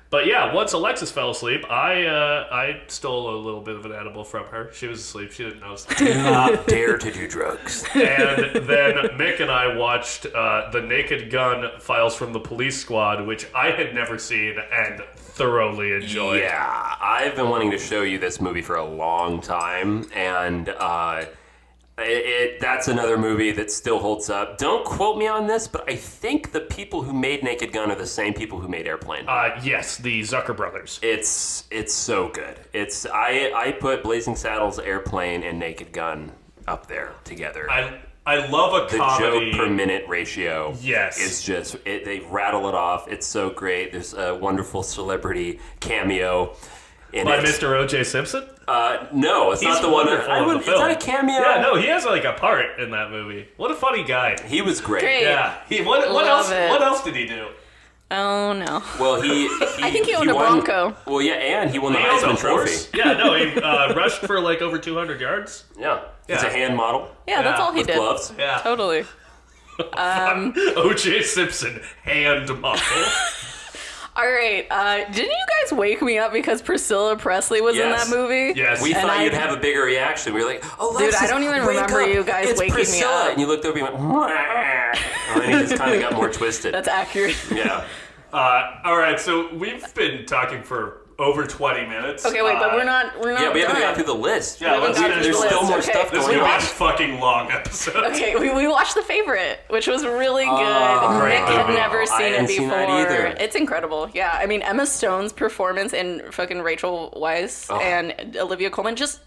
[SPEAKER 1] But yeah, once Alexis fell asleep, I stole a little bit of an edible from her. She was asleep. She didn't notice.
[SPEAKER 4] Do not dare to do drugs.
[SPEAKER 1] And then Mick and I watched The Naked Gun Files from the Police Squad, which I had never seen and thoroughly enjoyed.
[SPEAKER 4] Yeah, I've been wanting to show you this movie for a long time, and that's another movie that still holds up. Don't quote me on this, but I think the people who made Naked Gun are the same people who made Airplane.
[SPEAKER 1] Yes, the Zucker brothers.
[SPEAKER 4] It's so good. I put Blazing Saddles, Airplane, and Naked Gun up there together.
[SPEAKER 1] I love a
[SPEAKER 4] the
[SPEAKER 1] comedy.
[SPEAKER 4] joke per minute ratio
[SPEAKER 1] Yes.
[SPEAKER 4] is just, they rattle it off. It's so great. There's a wonderful celebrity cameo in
[SPEAKER 1] By
[SPEAKER 4] it.
[SPEAKER 1] Mr. O.J. Simpson?
[SPEAKER 4] No, it's
[SPEAKER 1] He's
[SPEAKER 4] not the one.
[SPEAKER 1] wonderful in the
[SPEAKER 4] Is
[SPEAKER 1] film.
[SPEAKER 4] that a cameo?
[SPEAKER 1] Yeah, no, he has like a part in that movie. What a funny guy.
[SPEAKER 4] He was great.
[SPEAKER 5] Great.
[SPEAKER 1] Yeah. What
[SPEAKER 5] Love
[SPEAKER 1] else?
[SPEAKER 5] it.
[SPEAKER 1] What else did he do?
[SPEAKER 5] Oh no.
[SPEAKER 4] Well,
[SPEAKER 5] I think he owned a
[SPEAKER 4] won-
[SPEAKER 5] Bronco.
[SPEAKER 4] Well, yeah, and he won the
[SPEAKER 1] He owns a
[SPEAKER 4] Heisman Trophy.
[SPEAKER 1] horse? Yeah, no, he rushed for like over 200 yards.
[SPEAKER 4] Yeah. He's
[SPEAKER 1] Yeah.
[SPEAKER 4] a hand model
[SPEAKER 5] Yeah, that's all he
[SPEAKER 4] with
[SPEAKER 5] did.
[SPEAKER 4] gloves.
[SPEAKER 1] Yeah.
[SPEAKER 5] Totally.
[SPEAKER 1] O.J. Simpson, hand model.
[SPEAKER 5] All right. Didn't you guys wake me up because Priscilla Presley was in
[SPEAKER 4] Yes.
[SPEAKER 5] that movie?
[SPEAKER 1] Yes.
[SPEAKER 4] We
[SPEAKER 5] And
[SPEAKER 4] thought
[SPEAKER 5] I-
[SPEAKER 4] you'd have a bigger reaction. We were like, Alexis,
[SPEAKER 5] I don't even
[SPEAKER 4] wake
[SPEAKER 5] remember
[SPEAKER 4] up.
[SPEAKER 5] you guys
[SPEAKER 4] It's
[SPEAKER 5] waking me
[SPEAKER 4] Priscilla.
[SPEAKER 5] up.
[SPEAKER 4] And you looked over and you went, and then he just kind of got more twisted.
[SPEAKER 5] That's accurate.
[SPEAKER 4] Yeah.
[SPEAKER 1] All right, so we've been talking for over 20 minutes.
[SPEAKER 5] Okay, wait, but we're not
[SPEAKER 4] Yeah, we haven't
[SPEAKER 5] done.
[SPEAKER 4] got through the list.
[SPEAKER 1] Yeah, let's
[SPEAKER 5] got
[SPEAKER 1] finish
[SPEAKER 5] through
[SPEAKER 4] There's
[SPEAKER 5] the
[SPEAKER 4] still
[SPEAKER 5] list.
[SPEAKER 4] more
[SPEAKER 5] Okay.
[SPEAKER 4] stuff
[SPEAKER 1] This
[SPEAKER 4] going
[SPEAKER 1] will be
[SPEAKER 4] on.
[SPEAKER 1] a fucking long episode.
[SPEAKER 5] Okay, we watched The Favorite, which was really good.
[SPEAKER 1] great
[SPEAKER 5] Nick had
[SPEAKER 1] movie.
[SPEAKER 5] never
[SPEAKER 4] I
[SPEAKER 5] seen it
[SPEAKER 4] hadn't
[SPEAKER 5] before.
[SPEAKER 4] seen that either.
[SPEAKER 5] It's incredible. Yeah, I mean Emma Stone's performance and fucking Rachel Weisz and Olivia Colman just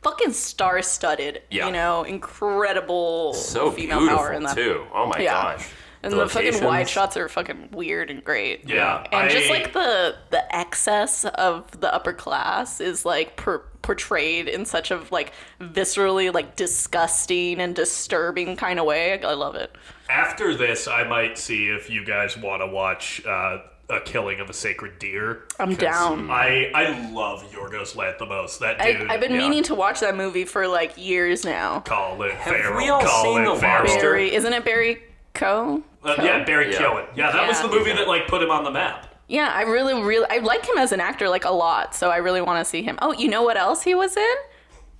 [SPEAKER 5] fucking star-studded.
[SPEAKER 4] Yeah.
[SPEAKER 5] You know, incredible
[SPEAKER 4] So
[SPEAKER 5] female
[SPEAKER 4] beautiful,
[SPEAKER 5] power in that.
[SPEAKER 4] too. Oh, my
[SPEAKER 5] Yeah.
[SPEAKER 4] gosh.
[SPEAKER 5] And the fucking
[SPEAKER 4] locations.
[SPEAKER 5] wide shots are fucking weird and great.
[SPEAKER 1] Yeah,
[SPEAKER 5] And just
[SPEAKER 1] I-
[SPEAKER 5] like the excess of the upper class is like portrayed in such a like viscerally like disgusting and disturbing kind of way. I love it.
[SPEAKER 1] After this, I might see if you guys want to watch A Killing of a Sacred Deer.
[SPEAKER 5] I'm
[SPEAKER 1] 'Cause
[SPEAKER 5] down.
[SPEAKER 1] I love Yorgos Lanthimos. That dude.
[SPEAKER 5] I've been meaning to watch that movie for like years now.
[SPEAKER 1] Colin Farrell.
[SPEAKER 4] we all seen The
[SPEAKER 1] Farrell.
[SPEAKER 4] Lobster?
[SPEAKER 5] Barry, isn't it Barry Coe?
[SPEAKER 1] Yeah, Barry
[SPEAKER 4] Yeah.
[SPEAKER 1] Keoghan. Yeah, that was
[SPEAKER 5] Yeah.
[SPEAKER 1] the movie that like put him on the map.
[SPEAKER 5] Yeah, I I like him as an actor like a lot, so I really want to see him. Oh, you know what else he was in?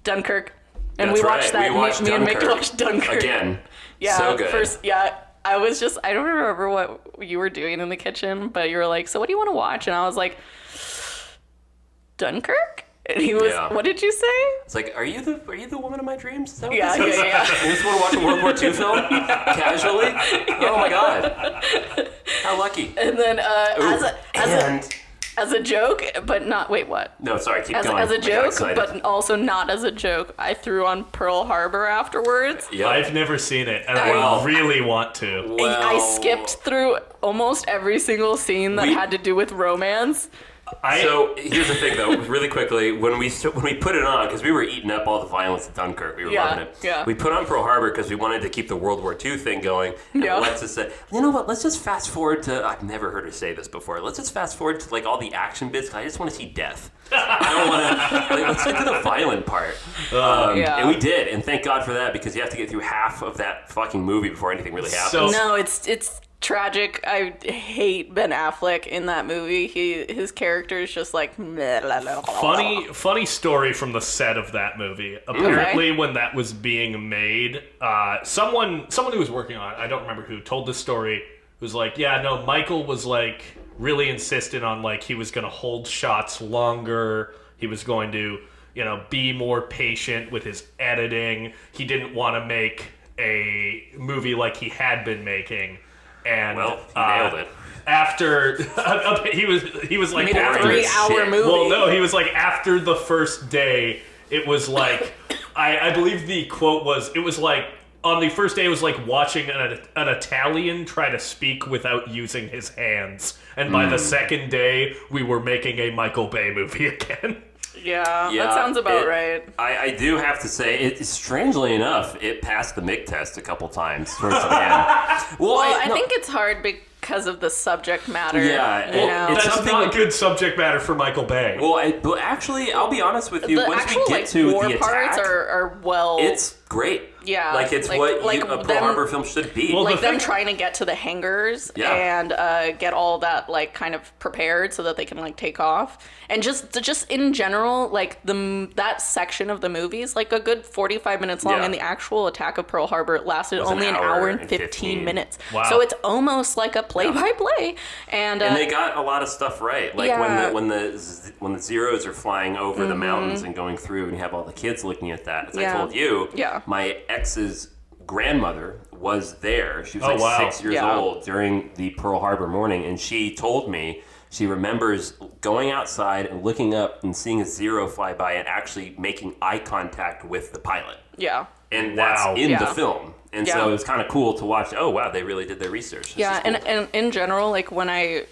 [SPEAKER 5] Dunkirk. And
[SPEAKER 4] That's
[SPEAKER 5] we watched
[SPEAKER 4] right.
[SPEAKER 5] that.
[SPEAKER 4] We watched
[SPEAKER 5] me and Mick
[SPEAKER 4] Dunkirk.
[SPEAKER 5] watched Dunkirk.
[SPEAKER 4] Again.
[SPEAKER 5] Yeah,
[SPEAKER 4] So good.
[SPEAKER 5] I don't remember what you were doing in the kitchen, but you were like, so what do you want to watch? And I was like, Dunkirk? And he was,
[SPEAKER 4] Yeah.
[SPEAKER 5] what did you say?
[SPEAKER 4] It's like, are you the woman of my dreams? Is that what
[SPEAKER 5] Yeah,
[SPEAKER 4] this is?
[SPEAKER 5] yeah.
[SPEAKER 4] You just want to watch a World War II film? Casually? Oh my god. How lucky.
[SPEAKER 5] And then
[SPEAKER 4] And...
[SPEAKER 5] as a joke, but not, wait, what?
[SPEAKER 4] No, sorry, keep
[SPEAKER 5] As
[SPEAKER 4] going.
[SPEAKER 5] a
[SPEAKER 4] I got
[SPEAKER 5] joke,
[SPEAKER 4] excited.
[SPEAKER 5] but also not as a joke, I threw on Pearl Harbor afterwards.
[SPEAKER 4] Yep.
[SPEAKER 1] I've never seen it, and
[SPEAKER 4] Wow.
[SPEAKER 1] I really want to.
[SPEAKER 4] Well,
[SPEAKER 5] I skipped through almost every single scene that
[SPEAKER 4] We-
[SPEAKER 5] had to do with romance.
[SPEAKER 4] So here's the thing, though, really quickly. When we put it on, because we were eating up all the violence in Dunkirk, we were
[SPEAKER 5] Yeah,
[SPEAKER 4] loving it.
[SPEAKER 5] yeah.
[SPEAKER 4] We put on Pearl Harbor because we wanted to keep the World War II thing going. And
[SPEAKER 5] Yeah.
[SPEAKER 4] Alexis said, "You know what? Let's just fast forward to." I've never heard her say this before. Let's just fast forward to like all the action bits. 'Cause I just want to see death. I don't want to. Like, let's get to the violent part.
[SPEAKER 5] Yeah.
[SPEAKER 4] And we did, and thank God for that, because you have to get through half of that fucking movie before anything really happens.
[SPEAKER 1] So-
[SPEAKER 5] No, it's tragic. I hate Ben Affleck in that movie. His character is just like
[SPEAKER 1] Funny story from the set of that movie. Apparently, when that was being made, someone who was working on it, I don't remember who, told this story. Was like, yeah, no, Michael was like really insistent on like he was going to hold shots longer. He was going to, be more patient with his editing. He didn't want to make a movie like he had been making. And
[SPEAKER 4] Well, he nailed it.
[SPEAKER 1] After he was like
[SPEAKER 5] made a
[SPEAKER 1] after
[SPEAKER 5] 3-hour
[SPEAKER 4] shit.
[SPEAKER 5] movie.
[SPEAKER 1] Well, no, he was like after the first day. It was like I believe the quote was it was like on the first day it was like watching an Italian try to speak without using his hands, and by the second day we were making a Michael Bay movie again.
[SPEAKER 5] Yeah, that sounds about right.
[SPEAKER 4] I do have to say, strangely enough, it passed the Mick test a couple times towards the end. Well,
[SPEAKER 5] I think it's hard because of the subject matter.
[SPEAKER 4] Yeah,
[SPEAKER 5] you know?
[SPEAKER 4] it's
[SPEAKER 1] That's
[SPEAKER 4] something
[SPEAKER 1] not
[SPEAKER 4] like-
[SPEAKER 1] good subject matter for Michael Bay.
[SPEAKER 4] Well, actually, I'll be honest with you.
[SPEAKER 5] the
[SPEAKER 4] Once
[SPEAKER 5] actual
[SPEAKER 4] we get
[SPEAKER 5] like
[SPEAKER 4] to
[SPEAKER 5] war
[SPEAKER 4] the
[SPEAKER 5] parts
[SPEAKER 4] attack,
[SPEAKER 5] are well.
[SPEAKER 4] it's great.
[SPEAKER 5] Yeah.
[SPEAKER 4] Like, it's a Pearl Harbor film should be.
[SPEAKER 1] Well,
[SPEAKER 5] Like them trying to get to the hangars and get all that like kind of prepared so that they can like take off, and just in general, like that section of the movie is like a good 45 minutes long, and the actual attack of Pearl Harbor lasted only an hour and 15 minutes.
[SPEAKER 1] Wow.
[SPEAKER 5] So it's almost like a play-by-play, and
[SPEAKER 4] they got a lot of stuff right. Like when the Zeros are flying over the mountains and going through, and you have all the kids looking at that. As I told you, my ex's grandmother was there. She was 6 years old during the Pearl Harbor morning, and she told me she remembers going outside and looking up and seeing a Zero fly by and actually making eye contact with the pilot.
[SPEAKER 5] Yeah.
[SPEAKER 4] And that's in the film. And so it was kind of cool to watch. Oh, wow, they really did their research. This is cool.
[SPEAKER 5] And in general, like when I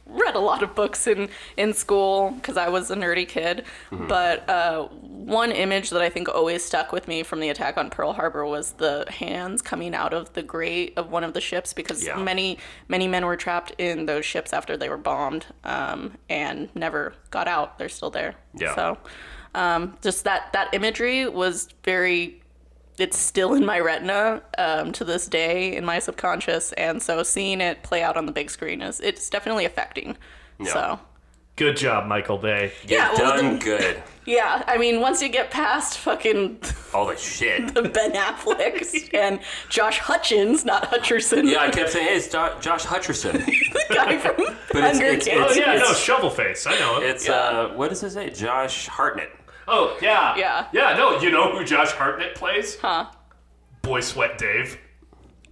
[SPEAKER 5] read a lot of books in school because I was a nerdy kid. But one image that I think always stuck with me from the attack on Pearl Harbor was the hands coming out of the grate of one of the ships, because many men were trapped in those ships after they were bombed and never got out. They're still there. Yeah. So just that imagery was very... It's still in my retina to this day, in my subconscious, and so seeing it play out on the big screen it's definitely affecting. Yeah. So,
[SPEAKER 1] good job, Michael Bay.
[SPEAKER 4] Done good.
[SPEAKER 5] Yeah, I mean, once you get past fucking
[SPEAKER 4] all the shit,
[SPEAKER 5] the Ben Afflecks and Josh Hutchins, not Hutcherson.
[SPEAKER 4] Yeah, I kept saying, "Hey, it's Josh Hutcherson."
[SPEAKER 5] The guy from Hunger Games.
[SPEAKER 1] Oh yeah, no, Shovelface. I know him.
[SPEAKER 4] It's what does it say? Josh Hartnett.
[SPEAKER 1] Oh, yeah.
[SPEAKER 5] Yeah,
[SPEAKER 1] no, you know who Josh Hartnett plays?
[SPEAKER 5] Huh?
[SPEAKER 1] Boy Sweat Dave.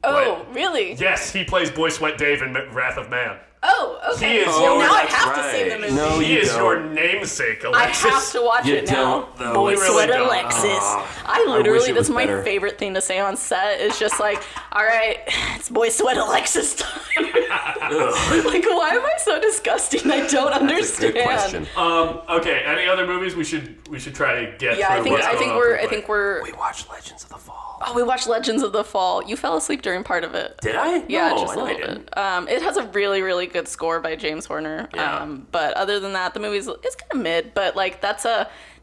[SPEAKER 5] Oh,
[SPEAKER 4] What?
[SPEAKER 5] really?
[SPEAKER 1] Yes, he plays Boy Sweat Dave in Wrath of Man.
[SPEAKER 5] Oh, okay.
[SPEAKER 1] He is
[SPEAKER 5] now I
[SPEAKER 4] that's
[SPEAKER 5] have to
[SPEAKER 4] right.
[SPEAKER 5] see the movie.
[SPEAKER 4] No,
[SPEAKER 1] He
[SPEAKER 4] you
[SPEAKER 1] is
[SPEAKER 4] don't.
[SPEAKER 1] your namesake,
[SPEAKER 5] I
[SPEAKER 1] Alexis.
[SPEAKER 5] have to watch
[SPEAKER 4] You
[SPEAKER 5] it now.
[SPEAKER 4] don't, though.
[SPEAKER 5] Boy
[SPEAKER 4] You
[SPEAKER 1] really
[SPEAKER 5] Sweat
[SPEAKER 1] don't.
[SPEAKER 5] Alexis. I
[SPEAKER 4] wish
[SPEAKER 5] literally,
[SPEAKER 4] it
[SPEAKER 5] that's
[SPEAKER 4] was
[SPEAKER 5] my
[SPEAKER 4] better.
[SPEAKER 5] favorite thing to say on set. Is just like, all right, it's Boy Sweat Alexis time. Like, why am I so disgusting? I don't understand.
[SPEAKER 4] Good question.
[SPEAKER 1] Okay, any other movies we should try to get
[SPEAKER 5] Yeah,
[SPEAKER 1] through?
[SPEAKER 5] I think we're.
[SPEAKER 4] We watched Legends of the Fall.
[SPEAKER 5] Oh, we watched Legends of the Fall. You fell asleep during part of it.
[SPEAKER 4] Did I?
[SPEAKER 5] Yeah,
[SPEAKER 4] No,
[SPEAKER 5] just
[SPEAKER 4] I
[SPEAKER 5] a
[SPEAKER 4] know I
[SPEAKER 5] little
[SPEAKER 4] didn't.
[SPEAKER 5] bit. It has a really, really good score by James Horner.
[SPEAKER 4] Yeah.
[SPEAKER 5] But other than that, the movie's it's kind of mid. But like that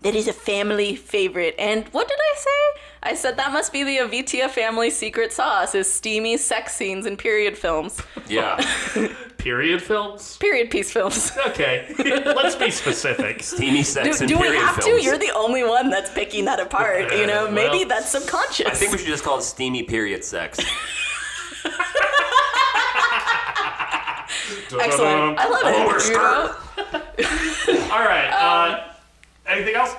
[SPEAKER 5] is a family favorite. And what did I say? I said that must be the Avitia family secret sauce: is steamy sex scenes in period films,
[SPEAKER 4] Yeah.
[SPEAKER 1] Period films?
[SPEAKER 5] period piece films.
[SPEAKER 1] Okay, let's be specific.
[SPEAKER 4] Steamy sex and
[SPEAKER 5] Do we
[SPEAKER 4] period
[SPEAKER 5] have
[SPEAKER 4] films.
[SPEAKER 5] to? You're the only one that's picking that apart. You know, maybe
[SPEAKER 1] Well,
[SPEAKER 5] that's subconscious.
[SPEAKER 4] I think we should just call it steamy period sex.
[SPEAKER 5] Excellent. I love it. You know?
[SPEAKER 1] All right. Anything else?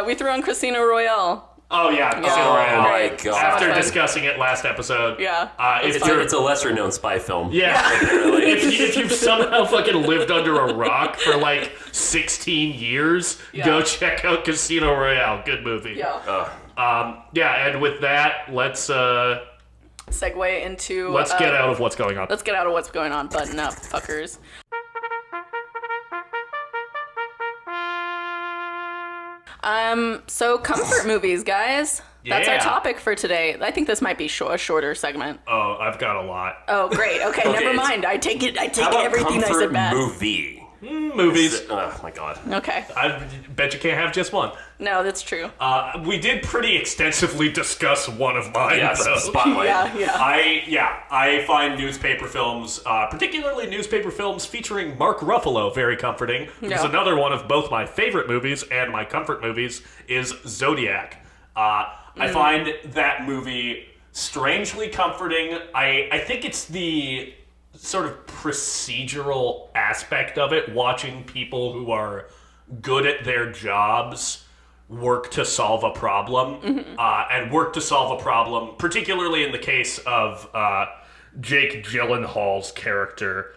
[SPEAKER 5] We threw on Casino Royale.
[SPEAKER 1] Oh yeah, Casino
[SPEAKER 4] Oh
[SPEAKER 1] Royale.
[SPEAKER 4] my
[SPEAKER 5] Great.
[SPEAKER 4] god.
[SPEAKER 1] After
[SPEAKER 5] fun.
[SPEAKER 1] discussing it last episode,
[SPEAKER 5] Yeah.
[SPEAKER 1] If
[SPEAKER 4] It's a lesser known spy film.
[SPEAKER 1] if you've somehow fucking lived under a rock for like 16 years, go check out Casino Royale. Good movie.
[SPEAKER 5] Yeah.
[SPEAKER 1] And with that, let's
[SPEAKER 5] Segue into.
[SPEAKER 1] get out of what's going on.
[SPEAKER 5] Let's get out of what's going on. Button up, fuckers. So comfort movies, guys. That's our
[SPEAKER 1] Yeah.
[SPEAKER 5] topic for today. I think this might be a shorter segment.
[SPEAKER 1] Oh, I've got a lot.
[SPEAKER 5] Oh, great. Okay,
[SPEAKER 4] Okay,
[SPEAKER 5] never
[SPEAKER 4] it's-
[SPEAKER 5] mind. I take
[SPEAKER 4] How about
[SPEAKER 5] everything I
[SPEAKER 4] comfort
[SPEAKER 5] said back.
[SPEAKER 4] movie?
[SPEAKER 1] Movies.
[SPEAKER 4] Oh my god.
[SPEAKER 5] Okay.
[SPEAKER 1] I bet you can't have just one.
[SPEAKER 5] No, that's true.
[SPEAKER 1] We did pretty extensively discuss one of mine,
[SPEAKER 4] Yes,
[SPEAKER 1] though.
[SPEAKER 4] spotlight.
[SPEAKER 5] Yeah.
[SPEAKER 1] I find newspaper films, particularly newspaper films featuring Mark Ruffalo, very comforting. Because
[SPEAKER 5] Yeah.
[SPEAKER 1] another one of both my favorite movies and my comfort movies is Zodiac. I find that movie strangely comforting. I think it's the sort of procedural aspect of it, watching people who are good at their jobs work to solve a problem, and work to solve a problem, particularly in the case of Jake Gyllenhaal's character,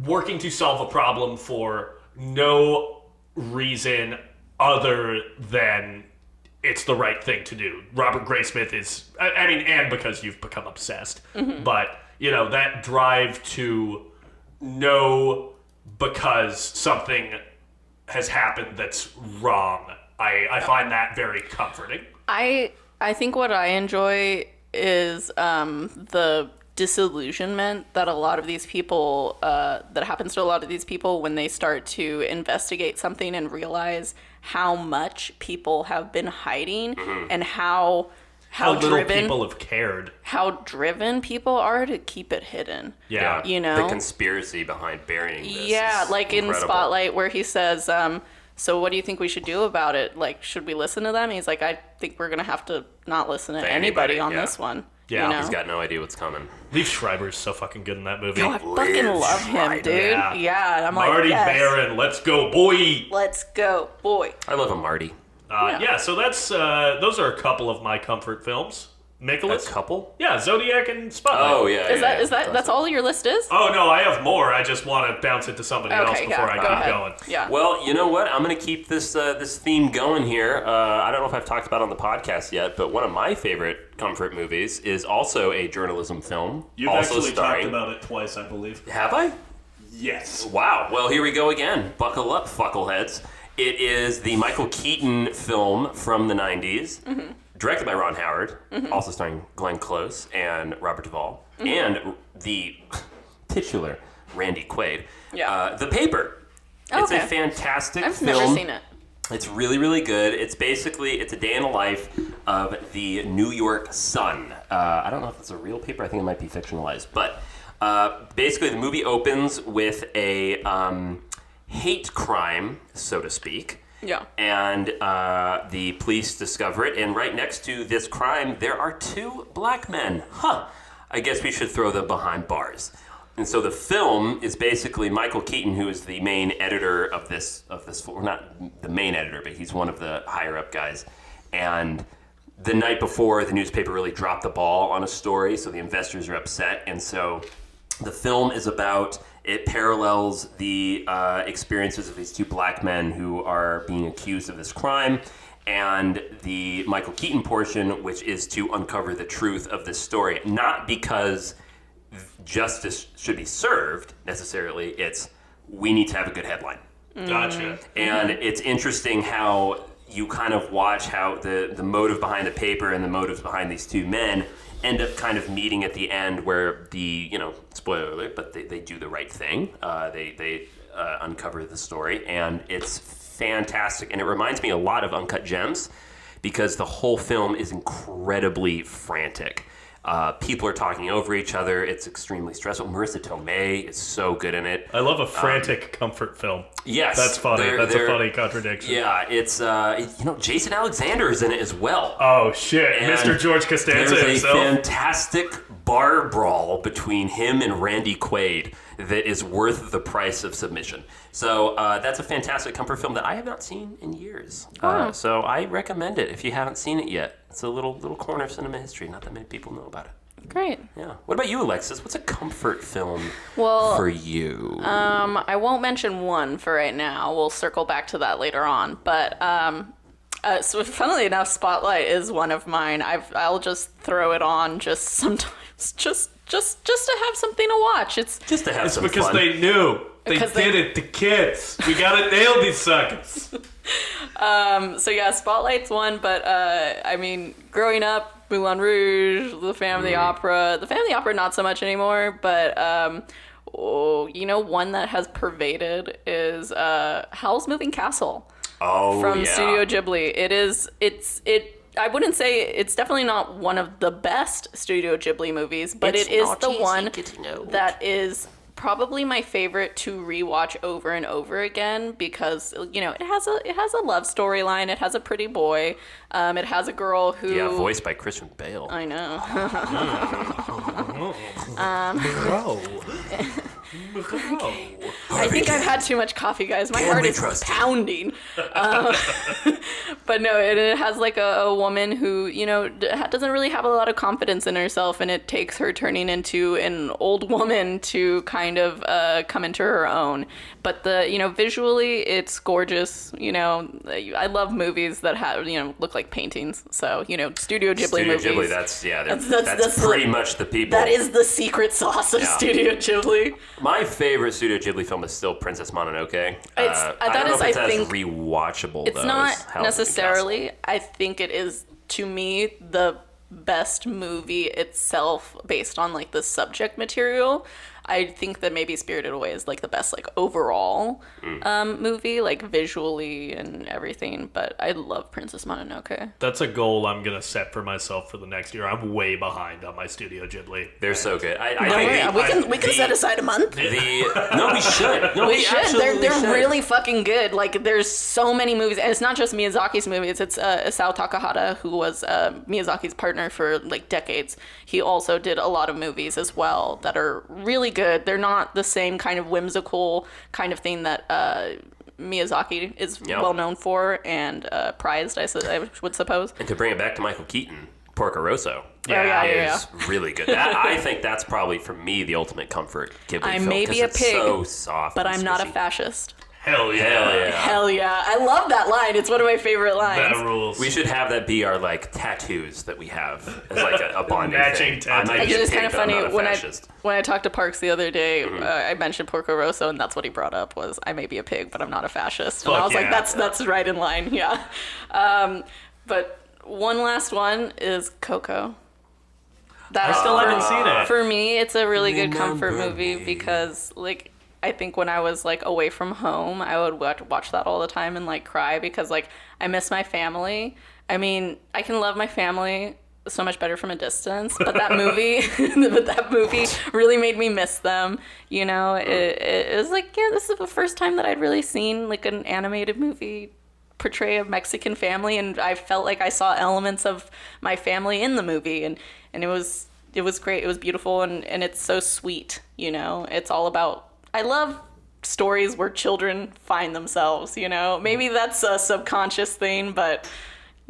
[SPEAKER 1] working to solve a problem for no reason other than it's the right thing to do. Robert Graysmith is, I mean, and because you've become obsessed, but, you know, that drive to know because something has happened that's wrong, I find that very comforting.
[SPEAKER 5] I think what I enjoy is the disillusionment that a lot of these people, that happens to a lot of these people when they start to investigate something and realize how much people have been hiding and how
[SPEAKER 1] little
[SPEAKER 5] driven
[SPEAKER 1] people have cared.
[SPEAKER 5] How driven people are to keep it hidden.
[SPEAKER 1] Yeah.
[SPEAKER 5] You know?
[SPEAKER 4] The conspiracy behind burying this.
[SPEAKER 5] Yeah, like
[SPEAKER 4] incredible.
[SPEAKER 5] in Spotlight where he says, so what do you think we should do about it? Like, should we listen to them? And he's like, I think we're going to have to not listen to anybody on this one.
[SPEAKER 1] Yeah.
[SPEAKER 5] You know?
[SPEAKER 4] He's got no idea what's coming.
[SPEAKER 1] Liev Schreiber's so fucking good in that movie.
[SPEAKER 5] Oh, I fucking love him, dude. Yeah, I'm like,
[SPEAKER 1] Marty
[SPEAKER 5] yes.
[SPEAKER 1] Baron, let's go, boy.
[SPEAKER 5] Let's go, boy.
[SPEAKER 4] I love a Marty.
[SPEAKER 1] So that's those are a couple of my comfort films. Nicholas?
[SPEAKER 4] A couple?
[SPEAKER 1] Yeah, Zodiac and Spotlight.
[SPEAKER 4] Oh, yeah.
[SPEAKER 5] Is that that's all your list is?
[SPEAKER 1] Oh, no, I have more. I just want to bounce it to somebody else before I keep going.
[SPEAKER 5] Yeah.
[SPEAKER 4] Well, you know what? I'm going to keep this this theme going here. I don't know if I've talked about it on the podcast yet, but one of my favorite comfort movies is also a journalism film.
[SPEAKER 1] You've
[SPEAKER 4] also
[SPEAKER 1] actually
[SPEAKER 4] starring...
[SPEAKER 1] talked about it twice, I believe.
[SPEAKER 4] Have I?
[SPEAKER 1] Yes.
[SPEAKER 4] Wow. Well, here we go again. Buckle up, fuckleheads. It is the Michael Keaton film from the 90s, directed by Ron Howard, also starring Glenn Close and Robert Duvall, and the titular Randy Quaid.
[SPEAKER 5] Yeah.
[SPEAKER 4] The Paper. It's a fantastic film.
[SPEAKER 5] I've never seen it.
[SPEAKER 4] It's really, really good. It's a day in the life of the New York Sun. I don't know if it's a real paper. I think it might be fictionalized. But basically, the movie opens with a hate crime, so to speak.
[SPEAKER 5] Yeah.
[SPEAKER 4] And the police discover it. And right next to this crime, there are two black men. I guess we should throw them behind bars. And so the film is basically Michael Keaton, who is the main editor of this, or not the main editor, but he's one of the higher up guys. And the night before, the newspaper really dropped the ball on a story, so the investors are upset. And so the film is about, it parallels the experiences of these two black men who are being accused of this crime, and the Michael Keaton portion, which is to uncover the truth of this story. Not because justice should be served necessarily, it's we need to have a good headline.
[SPEAKER 1] Gotcha.
[SPEAKER 4] And it's interesting how you kind of watch how the motive behind the paper and the motives behind these two men end up kind of meeting at the end, where the, spoiler alert, but they do the right thing. They uncover the story, and it's fantastic. And it reminds me a lot of Uncut Gems, because the whole film is incredibly frantic. People are talking over each other. It's extremely stressful. Marissa Tomei is so good in it.
[SPEAKER 1] I love a frantic comfort film.
[SPEAKER 4] Yes.
[SPEAKER 1] That's funny. That's a funny contradiction.
[SPEAKER 4] Yeah, it's, Jason Alexander is in it as well.
[SPEAKER 1] Oh, shit. And Mr. George Costanza
[SPEAKER 4] there's
[SPEAKER 1] himself.
[SPEAKER 4] There's a fantastic bar brawl between him and Randy Quaid that is worth the price of submission. So that's a fantastic comfort film that I have not seen in years.
[SPEAKER 5] Wow.
[SPEAKER 4] So I recommend it if you haven't seen it yet. It's a little corner of cinema history. Not that many people know about it.
[SPEAKER 5] Great.
[SPEAKER 4] Yeah. What about you, Alexis? What's a comfort film for you?
[SPEAKER 5] I won't mention one for right now. We'll circle back to that later on. But so funnily enough, Spotlight is one of mine. I'll just throw it on just sometimes, just to have something to watch. It's
[SPEAKER 4] just to have some
[SPEAKER 1] because
[SPEAKER 4] fun.
[SPEAKER 1] they knew. They did it to kids. We gotta nail these suckers.
[SPEAKER 5] So yeah, Spotlight's one, but growing up, Moulin Rouge, The Phantom of the Opera. The Phantom of the Opera not so much anymore, but one that has pervaded is Howl's Moving Castle.
[SPEAKER 4] Oh,
[SPEAKER 5] from Studio Ghibli. I wouldn't say it's definitely not one of the best Studio Ghibli movies, but it is the one that is probably my favorite to rewatch over and over again, because it has a love storyline. It has a pretty boy. It has a girl who
[SPEAKER 4] voiced by Christian Bale.
[SPEAKER 5] I know. I think I've had too much coffee, guys. My heart is pounding. But no, it has like a woman who, doesn't really have a lot of confidence in herself, and it takes her turning into an old woman to kind of come into her own. But visually, it's gorgeous. I love movies that have, look like paintings. So, Studio Ghibli movies.
[SPEAKER 4] Studio Ghibli, that's pretty much the people.
[SPEAKER 5] That is the secret sauce of Studio Ghibli.
[SPEAKER 4] My favorite Studio Ghibli film is still Princess Mononoke. I don't know if it's as rewatchable,
[SPEAKER 5] it's
[SPEAKER 4] though.
[SPEAKER 5] It's not necessarily. I think it is, to me, the best movie itself based on like the subject material, I think that maybe Spirited Away is like the best like overall movie, like visually and everything. But I love Princess Mononoke.
[SPEAKER 1] That's a goal I'm gonna set for myself for the next year. I'm way behind on my Studio Ghibli.
[SPEAKER 4] They're so good.
[SPEAKER 5] We can set aside a month.
[SPEAKER 4] No, we should. No, we
[SPEAKER 5] should. They're really fucking good. Like there's so many movies, and it's not just Miyazaki's movies. It's Isao Takahata, who was Miyazaki's partner for like decades. He also did a lot of movies as well that are really good. They're not the same kind of whimsical kind of thing that Miyazaki is well known for and prized, I would suppose.
[SPEAKER 4] And to bring it back to Michael Keaton, Porco Rosso
[SPEAKER 5] is
[SPEAKER 4] really good. I think that's probably, for me, the ultimate comfort Ghibli
[SPEAKER 5] I
[SPEAKER 4] film.
[SPEAKER 5] may be a pig,
[SPEAKER 4] so soft
[SPEAKER 5] but
[SPEAKER 4] and
[SPEAKER 5] I'm not a
[SPEAKER 4] squishy.
[SPEAKER 5] fascist.
[SPEAKER 1] Hell yeah.
[SPEAKER 5] Hell yeah. I love that line. It's one of my favorite lines.
[SPEAKER 1] That rules.
[SPEAKER 4] We should have that be our like tattoos that we have as like a bonding
[SPEAKER 1] Matching
[SPEAKER 4] thing. I might
[SPEAKER 1] tattoos.
[SPEAKER 4] be a
[SPEAKER 5] It's
[SPEAKER 4] pig,
[SPEAKER 5] kind of
[SPEAKER 4] but I'm
[SPEAKER 5] funny
[SPEAKER 4] not a fascist.
[SPEAKER 5] when I talked to Parks the other day, I mentioned Porco Rosso, and that's what he brought up was I may be a pig, but I'm not a fascist. And I was like, that's right in line, yeah. But one last one is Coco.
[SPEAKER 1] I still haven't seen it.
[SPEAKER 5] For me, it's a really good comfort movie because, like, I think when I was, like, away from home, I would watch that all the time and, like, cry because, like, I miss my family. I mean, I can love my family so much better from a distance, but that movie really made me miss them. You know, it was like, yeah, this is the first time that I'd really seen, like, an animated movie portray a Mexican family, and I felt like I saw elements of my family in the movie, and it was great. It was beautiful, and it's so sweet, you know. It's all about, I love stories where children find themselves, you know. Maybe that's a subconscious thing, but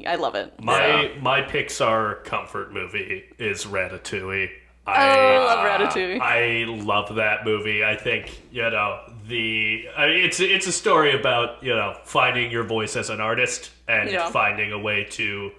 [SPEAKER 5] I love it.
[SPEAKER 1] My Pixar comfort movie is Ratatouille.
[SPEAKER 5] I love Ratatouille.
[SPEAKER 1] I love that movie. I think, you know, it's a story about, you know, finding your voice as an artist and finding a way to,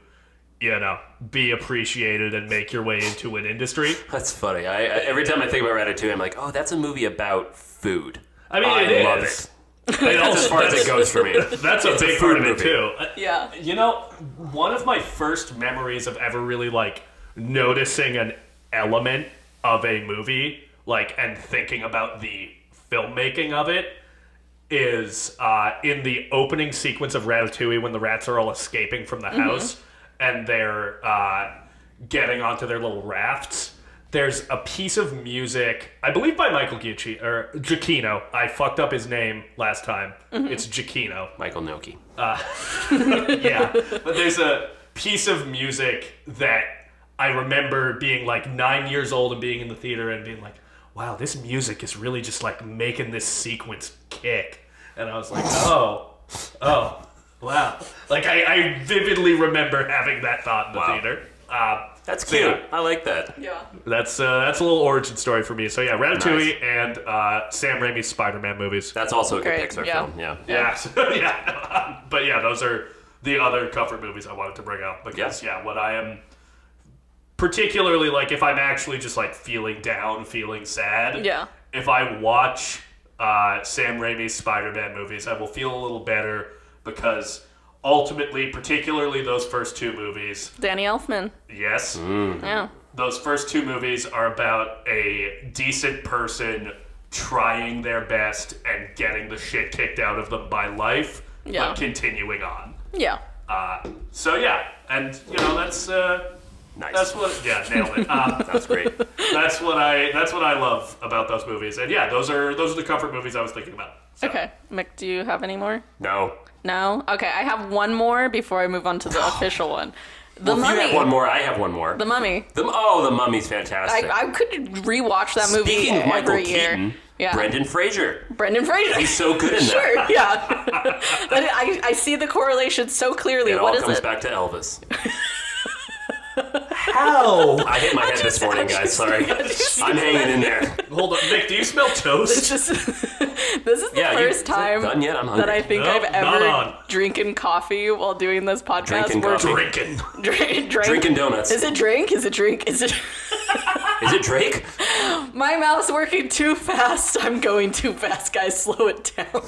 [SPEAKER 1] you know, be appreciated and make your way into an industry.
[SPEAKER 4] That's funny. Every time I think about Ratatouille, I'm like, oh, that's a movie about food.
[SPEAKER 1] I mean,
[SPEAKER 4] I love it. That's as far as it goes for me.
[SPEAKER 1] That's a big part of it,
[SPEAKER 4] movie.
[SPEAKER 1] too.
[SPEAKER 5] Yeah.
[SPEAKER 1] You know, one of my first memories of ever really, like, noticing an element of a movie, like, and thinking about the filmmaking of it is in the opening sequence of Ratatouille when the rats are all escaping from the house and they're getting onto their little rafts. There's a piece of music, I believe by Michael Giacchino. I fucked up his name last time. It's Giacchino.
[SPEAKER 4] Michael Noki.
[SPEAKER 1] Yeah, but there's a piece of music that I remember being like 9 years old and being in the theater and being like, wow, this music is really just like making this sequence kick. And I was like, oh, wow. Like I vividly remember having that thought in the theater.
[SPEAKER 4] That's cute. Yeah. I like that.
[SPEAKER 5] Yeah.
[SPEAKER 1] That's a little origin story for me. So yeah, Ratatouille and Sam Raimi's Spider-Man movies.
[SPEAKER 4] That's also a good
[SPEAKER 5] Great.
[SPEAKER 4] Pixar
[SPEAKER 5] Yeah.
[SPEAKER 4] film. Yeah.
[SPEAKER 1] Yeah. But yeah, those are the other comfort movies I wanted to bring up because what I am particularly like if I'm actually just like feeling down, feeling sad.
[SPEAKER 5] Yeah.
[SPEAKER 1] If I watch Sam Raimi's Spider-Man movies, I will feel a little better because ultimately, particularly those first two movies.
[SPEAKER 5] Danny Elfman.
[SPEAKER 1] Yes.
[SPEAKER 5] Yeah.
[SPEAKER 1] Those first two movies are about a decent person trying their best and getting the shit kicked out of them by life, but continuing on.
[SPEAKER 5] Yeah.
[SPEAKER 1] So yeah, and you know that's
[SPEAKER 4] nice.
[SPEAKER 1] That's what nailed it.
[SPEAKER 4] That's great.
[SPEAKER 1] That's what I love about those movies, and yeah, those are the comfort movies I was thinking about. So.
[SPEAKER 5] Okay, Mick, do you have any more?
[SPEAKER 4] No.
[SPEAKER 5] No? Okay, I have one more before I move on to the official one. The Mummy.
[SPEAKER 4] If you have one more, I have one more.
[SPEAKER 5] The Mummy.
[SPEAKER 4] The Mummy's fantastic.
[SPEAKER 5] I could rewatch that movie
[SPEAKER 4] Speaking of Michael
[SPEAKER 5] every year.
[SPEAKER 4] Keaton,
[SPEAKER 5] Yeah.
[SPEAKER 4] Brendan Fraser.
[SPEAKER 5] He's
[SPEAKER 4] so good in that.
[SPEAKER 5] Sure, yeah. But I see the correlation so clearly.
[SPEAKER 4] It
[SPEAKER 5] what
[SPEAKER 4] all
[SPEAKER 5] is
[SPEAKER 4] comes
[SPEAKER 5] it?
[SPEAKER 4] back to Elvis.
[SPEAKER 1] How?
[SPEAKER 4] I hit my head this morning, guys. Sorry. I'm hanging in there.
[SPEAKER 1] Hold on, Nick. Do you smell toast?
[SPEAKER 5] This is the first time
[SPEAKER 4] done yet? I'm hungry.
[SPEAKER 5] that I think
[SPEAKER 1] Nope,
[SPEAKER 5] I've
[SPEAKER 1] not
[SPEAKER 5] ever
[SPEAKER 1] on.
[SPEAKER 5] drinking coffee while doing this podcast.
[SPEAKER 4] Drinking coffee.
[SPEAKER 1] Drinking.
[SPEAKER 4] Drinking donuts.
[SPEAKER 5] Is it drink? Is it drink? Is it?
[SPEAKER 4] Is it Drake?
[SPEAKER 5] My mouth's working too fast. I'm going too fast, guys. Slow it down.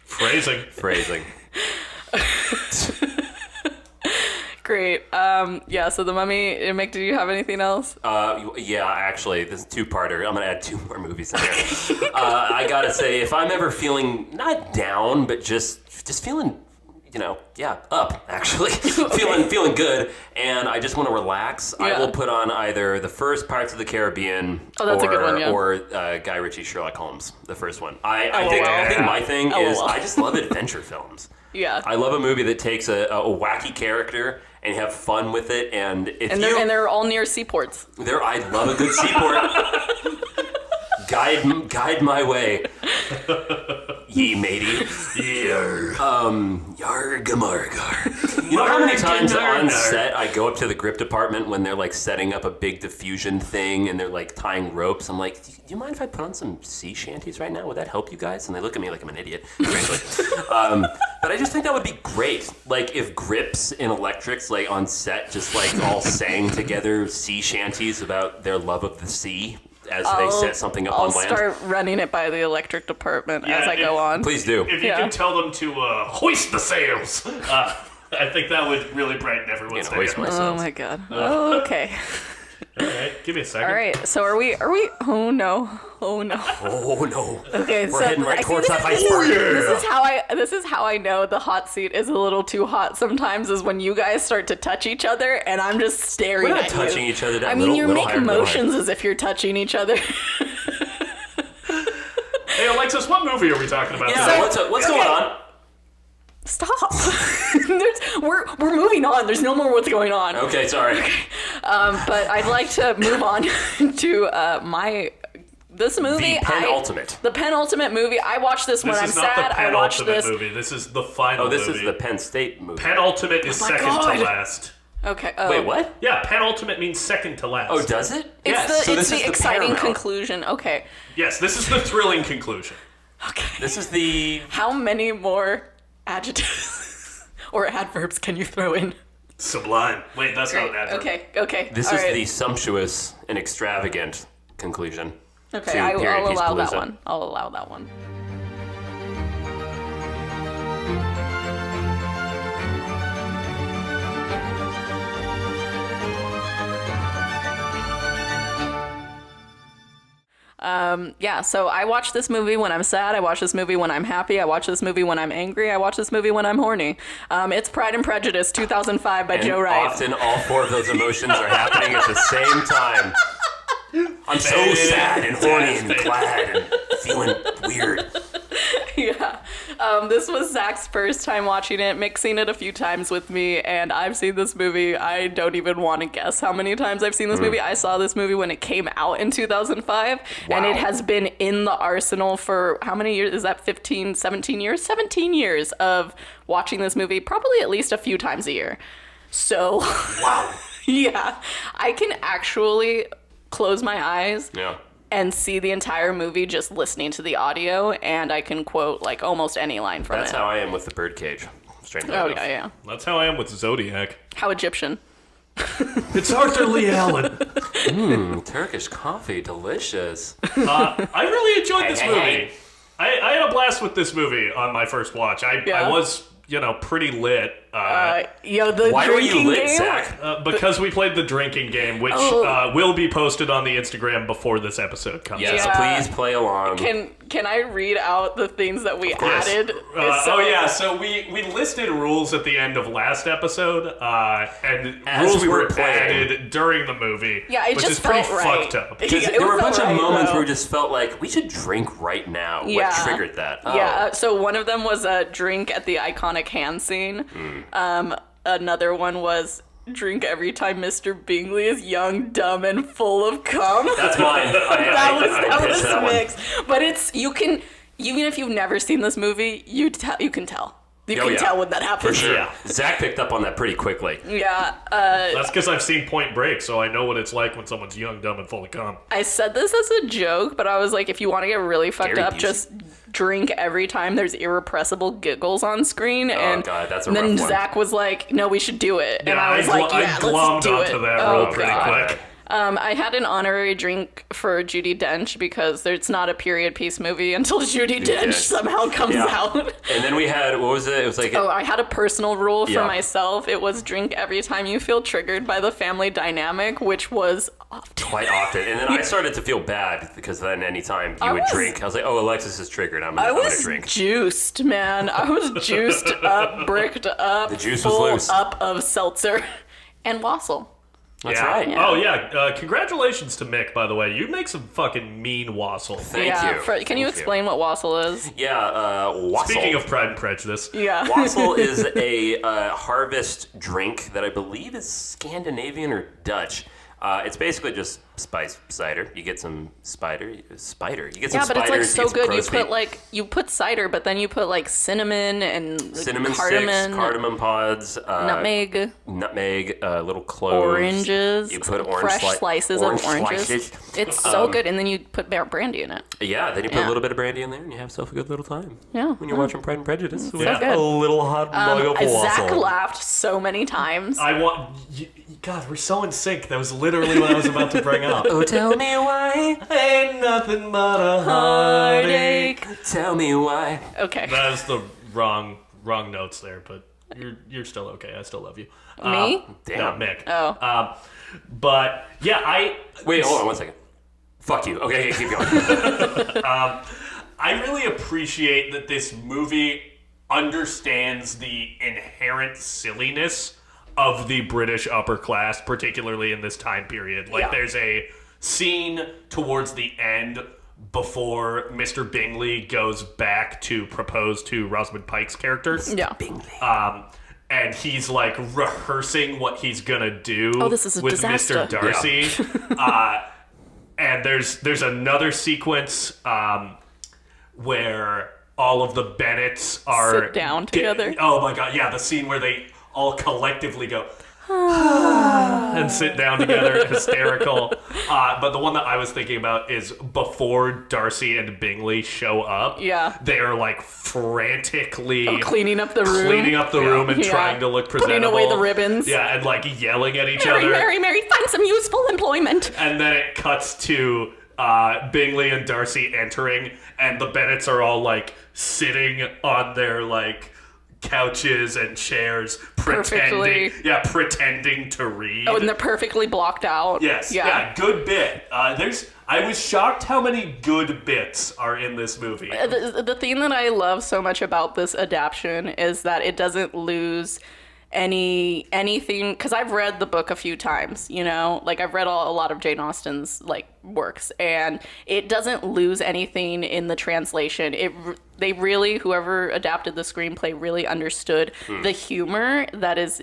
[SPEAKER 1] Phrasing.
[SPEAKER 5] Great. Yeah, so The Mummy, Mick, do you have anything else?
[SPEAKER 4] Yeah, actually, this is a two-parter. I'm going to add 2 more movies in there. I got to say, if I'm ever feeling, not down, but just feeling, up, actually. feeling good, and I just want to relax, I will put on either the first Pirates of the Caribbean
[SPEAKER 5] that's a good one, yeah.
[SPEAKER 4] or Guy Ritchie's Sherlock Holmes, the first one. I think my thing is I just love adventure films.
[SPEAKER 5] Yeah.
[SPEAKER 4] I love a movie that takes a wacky character and have fun with it, and
[SPEAKER 5] they're all near seaports.
[SPEAKER 4] I love a good seaport. Guide my way, ye matey. Yargamargar. You know how many times on set I go up to the grip department when they're like setting up a big diffusion thing and they're like tying ropes? I'm like, do you mind if I put on some sea shanties right now? Would that help you guys? And they look at me like I'm an idiot, frankly. But I just think that would be great. Like if grips and electrics like on set just like all sang together sea shanties about their love of the sea. As they set something up on land.
[SPEAKER 5] I'll start running it by the electric department as I go on.
[SPEAKER 4] Please do.
[SPEAKER 1] If you can tell them to hoist the sails, I think that would really brighten everyone's day.
[SPEAKER 5] Oh my god. Oh, okay.
[SPEAKER 1] All right, give me a second.
[SPEAKER 5] All right, so are we? Oh no.
[SPEAKER 4] Oh no.
[SPEAKER 5] Okay,
[SPEAKER 4] we're heading right towards that iceberg.
[SPEAKER 5] This is how I know the hot seat is a little too hot sometimes, is when you guys start to touch each other and I'm just staring
[SPEAKER 4] We're not
[SPEAKER 5] at
[SPEAKER 4] touching
[SPEAKER 5] you.
[SPEAKER 4] each other.
[SPEAKER 5] I mean, you make motions as if you're touching each other.
[SPEAKER 1] Hey Alexis, what movie are we talking about
[SPEAKER 4] today? What's going on?
[SPEAKER 5] Stop. We're moving on. There's no more what's going on.
[SPEAKER 4] Okay, sorry.
[SPEAKER 5] Okay. But I'd like to move on to this movie.
[SPEAKER 4] The
[SPEAKER 5] penultimate movie. I watched this when I'm sad. I watched this.
[SPEAKER 1] Movie. This is the final movie.
[SPEAKER 4] Oh, this is the Penn State movie.
[SPEAKER 1] Penultimate is second to last.
[SPEAKER 5] Okay.
[SPEAKER 4] Wait, what?
[SPEAKER 1] Yeah, penultimate means second to last.
[SPEAKER 4] Oh, does it?
[SPEAKER 5] It's the exciting conclusion. Okay.
[SPEAKER 1] Yes, this is the thrilling conclusion.
[SPEAKER 5] Okay.
[SPEAKER 4] This is the...
[SPEAKER 5] How many more adjectives or adverbs can you throw in?
[SPEAKER 1] Sublime. Wait, that's not an adverb.
[SPEAKER 5] Okay.
[SPEAKER 4] This is the sumptuous and extravagant conclusion.
[SPEAKER 5] Okay, I'll allow that one. I'll allow that one. So I watch this movie when I'm sad, I watch this movie when I'm happy, I watch this movie when I'm angry, I watch this movie when I'm horny. It's Pride and Prejudice, 2005 by Joe Wright.
[SPEAKER 4] Often all 4 of those emotions are happening at the same time. I'm so sad and horny and glad and feeling weird.
[SPEAKER 5] Yeah. This was Zach's first time watching it, mixing it a few times with me, and I've seen this movie. I don't even want to guess how many times I've seen this movie. I saw this movie when it came out in 2005, and it has been in the arsenal for how many years? Is that 15, 17 years? 17 years of watching this movie, probably at least a few times a year. So,
[SPEAKER 4] wow.
[SPEAKER 5] Yeah, I can actually close my eyes.
[SPEAKER 4] Yeah.
[SPEAKER 5] And see the entire movie just listening to the audio, and I can quote like almost any line from it.
[SPEAKER 4] That's how I am with the Birdcage. Straight
[SPEAKER 5] up. Oh yeah.
[SPEAKER 1] That's how I am with Zodiac.
[SPEAKER 5] How Egyptian.
[SPEAKER 1] It's Arthur Lee Allen.
[SPEAKER 4] Turkish coffee, delicious.
[SPEAKER 1] I really enjoyed this movie. I had a blast with this movie on my first watch. I was, pretty lit.
[SPEAKER 5] Why
[SPEAKER 4] were you lit,
[SPEAKER 5] game?
[SPEAKER 4] Zach?
[SPEAKER 1] Because we played the drinking game, which will be posted on the Instagram before this episode comes out.
[SPEAKER 4] Yes, please play along.
[SPEAKER 5] Can I read out the things that we added?
[SPEAKER 1] So we listed rules at the end of last episode, and
[SPEAKER 4] as
[SPEAKER 1] rules
[SPEAKER 4] we were
[SPEAKER 1] were added during the movie.
[SPEAKER 5] Yeah, it
[SPEAKER 1] which
[SPEAKER 5] just
[SPEAKER 1] is pretty
[SPEAKER 5] felt right.
[SPEAKER 1] fucked up.
[SPEAKER 4] Because there were a bunch of moments where we just felt like we should drink right now.
[SPEAKER 5] Yeah.
[SPEAKER 4] What triggered that?
[SPEAKER 5] Yeah, so one of them was a drink at the iconic hand scene. Another one was drink every time Mr. Bingley is young, dumb, and full of cum.
[SPEAKER 4] That's mine.
[SPEAKER 5] that was mixed. But you can, even if you've never seen this movie, you can tell. You can tell when that happens.
[SPEAKER 4] For sure. Yeah. Zach picked up on that pretty quickly.
[SPEAKER 5] Yeah.
[SPEAKER 1] That's because I've seen Point Break, so I know what it's like when someone's young, dumb, and full of cum.
[SPEAKER 5] I said this as a joke, but I was like, if you want to get really fucked up, just drink every time there's irrepressible giggles on screen.
[SPEAKER 4] Oh, God, that's a rough
[SPEAKER 5] then
[SPEAKER 4] one.
[SPEAKER 5] Zach was like, no, we should do it.
[SPEAKER 1] Yeah,
[SPEAKER 5] and I was like, yeah,
[SPEAKER 1] I glommed
[SPEAKER 5] let's do
[SPEAKER 1] onto
[SPEAKER 5] it.
[SPEAKER 1] that role pretty quick.
[SPEAKER 5] I had an honorary drink for Judi Dench because it's not a period piece movie until Judi Dench somehow comes out.
[SPEAKER 4] And then we had, what was it? It was like...
[SPEAKER 5] I had a personal rule for myself. It was drink every time you feel triggered by the family dynamic, which was often.
[SPEAKER 4] Quite often. And then I started to feel bad because then anytime you would drink, I was like, oh, Alexis is triggered. I'm going to drink.
[SPEAKER 5] I was juiced, man. I was juiced up, bricked up,
[SPEAKER 4] the juice
[SPEAKER 5] full
[SPEAKER 4] was loose.
[SPEAKER 5] up of seltzer and wassail.
[SPEAKER 4] That's right.
[SPEAKER 1] Yeah. Oh, yeah. Congratulations to Mick, by the way. You make some fucking mean wassail.
[SPEAKER 4] Thank you.
[SPEAKER 5] Can you explain what wassail is?
[SPEAKER 4] Yeah, wassail.
[SPEAKER 1] Speaking of Pride and Prejudice.
[SPEAKER 5] Yeah.
[SPEAKER 4] Wassail is a harvest drink that I believe is Scandinavian or Dutch. It's basically just spice cider. You get some spider. You get some spiders.
[SPEAKER 5] But it's like so good. You put cider, but then you put like cinnamon and
[SPEAKER 4] cardamom pods,
[SPEAKER 5] nutmeg,
[SPEAKER 4] little cloves,
[SPEAKER 5] oranges.
[SPEAKER 4] You put
[SPEAKER 5] fresh slices of oranges. It's so good, and then you put brandy in it.
[SPEAKER 4] Yeah, then you put a little bit of brandy in there, and you have yourself a good little time.
[SPEAKER 5] Yeah,
[SPEAKER 4] when you're watching Pride and Prejudice,
[SPEAKER 5] with a
[SPEAKER 4] little hot mug of wassail.
[SPEAKER 5] Zach laughed so many times.
[SPEAKER 1] God, we're so in sync. That was literally what I was about to bring up.
[SPEAKER 4] Oh, tell me why.
[SPEAKER 1] Ain't nothing but a heartache.
[SPEAKER 4] Tell me why.
[SPEAKER 5] Okay.
[SPEAKER 1] That was the wrong notes there, but you're still okay. I still love you.
[SPEAKER 5] Me?
[SPEAKER 4] Damn.
[SPEAKER 1] No, Mick.
[SPEAKER 5] Oh.
[SPEAKER 1] But yeah,
[SPEAKER 4] Wait, hold on 1 second. Fuck you. Okay, keep going.
[SPEAKER 1] I really appreciate that this movie understands the inherent silliness of the British upper class, particularly in this time period. There's a scene towards the end before Mr. Bingley goes back to propose to Rosamund Pike's character.
[SPEAKER 5] Yeah.
[SPEAKER 4] Bingley.
[SPEAKER 1] And he's like rehearsing what he's gonna do with
[SPEAKER 5] disaster.
[SPEAKER 1] Mr. Darcy.
[SPEAKER 4] Yeah.
[SPEAKER 1] And there's another sequence where all of the Bennets
[SPEAKER 5] sit down together.
[SPEAKER 1] Oh my god, yeah, the scene where they all collectively go and sit down together, hysterical. But the one that I was thinking about is before Darcy and Bingley show up.
[SPEAKER 5] Yeah,
[SPEAKER 1] they are like frantically
[SPEAKER 5] cleaning up the room
[SPEAKER 1] and trying to look presentable,
[SPEAKER 5] putting away the ribbons.
[SPEAKER 1] Yeah, and like yelling at each other.
[SPEAKER 5] Mary, find some useful employment.
[SPEAKER 1] And then it cuts to Bingley and Darcy entering, and the Bennets are all like sitting on their like couches and chairs, pretending to read.
[SPEAKER 5] Oh, and they're perfectly blocked out.
[SPEAKER 1] Yes, yeah, good bit. I was shocked how many good bits are in this movie.
[SPEAKER 5] The thing that I love so much about this adaptation is that it doesn't lose anything, because I've read the book a few times, like I've read a lot of Jane Austen's like works, and it doesn't lose anything in the translation. They really, whoever adapted the screenplay really understood the humor that is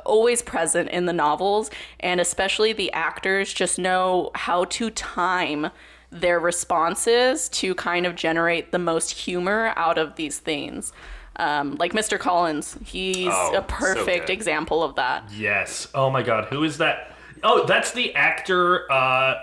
[SPEAKER 5] always present in the novels, and especially the actors just know how to time their responses to kind of generate the most humor out of these things. Like Mr. Collins, he's a perfect example of that.
[SPEAKER 1] Yes. Oh my God, who is that? Oh, that's the actor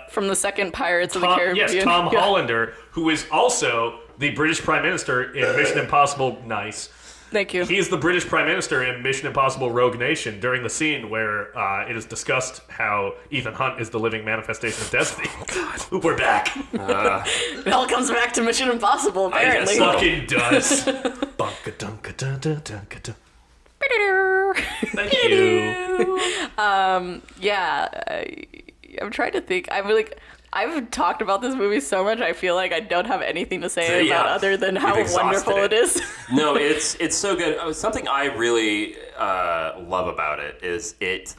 [SPEAKER 5] from the second Pirates of the Caribbean.
[SPEAKER 1] Yes, Tom Hollander, who is also the British Prime Minister in Mission Impossible. Nice.
[SPEAKER 5] Thank you.
[SPEAKER 1] He is the British Prime Minister in Mission Impossible Rogue Nation during the scene where it is discussed how Ethan Hunt is the living manifestation of destiny. God. We're back.
[SPEAKER 5] It all comes back to Mission Impossible, apparently.
[SPEAKER 1] It fucking does. Thank you.
[SPEAKER 5] I'm trying to think. I've talked about this movie so much, I feel like I don't have anything to say about other than how wonderful it is.
[SPEAKER 4] No, it's so good. Something I really love about it is its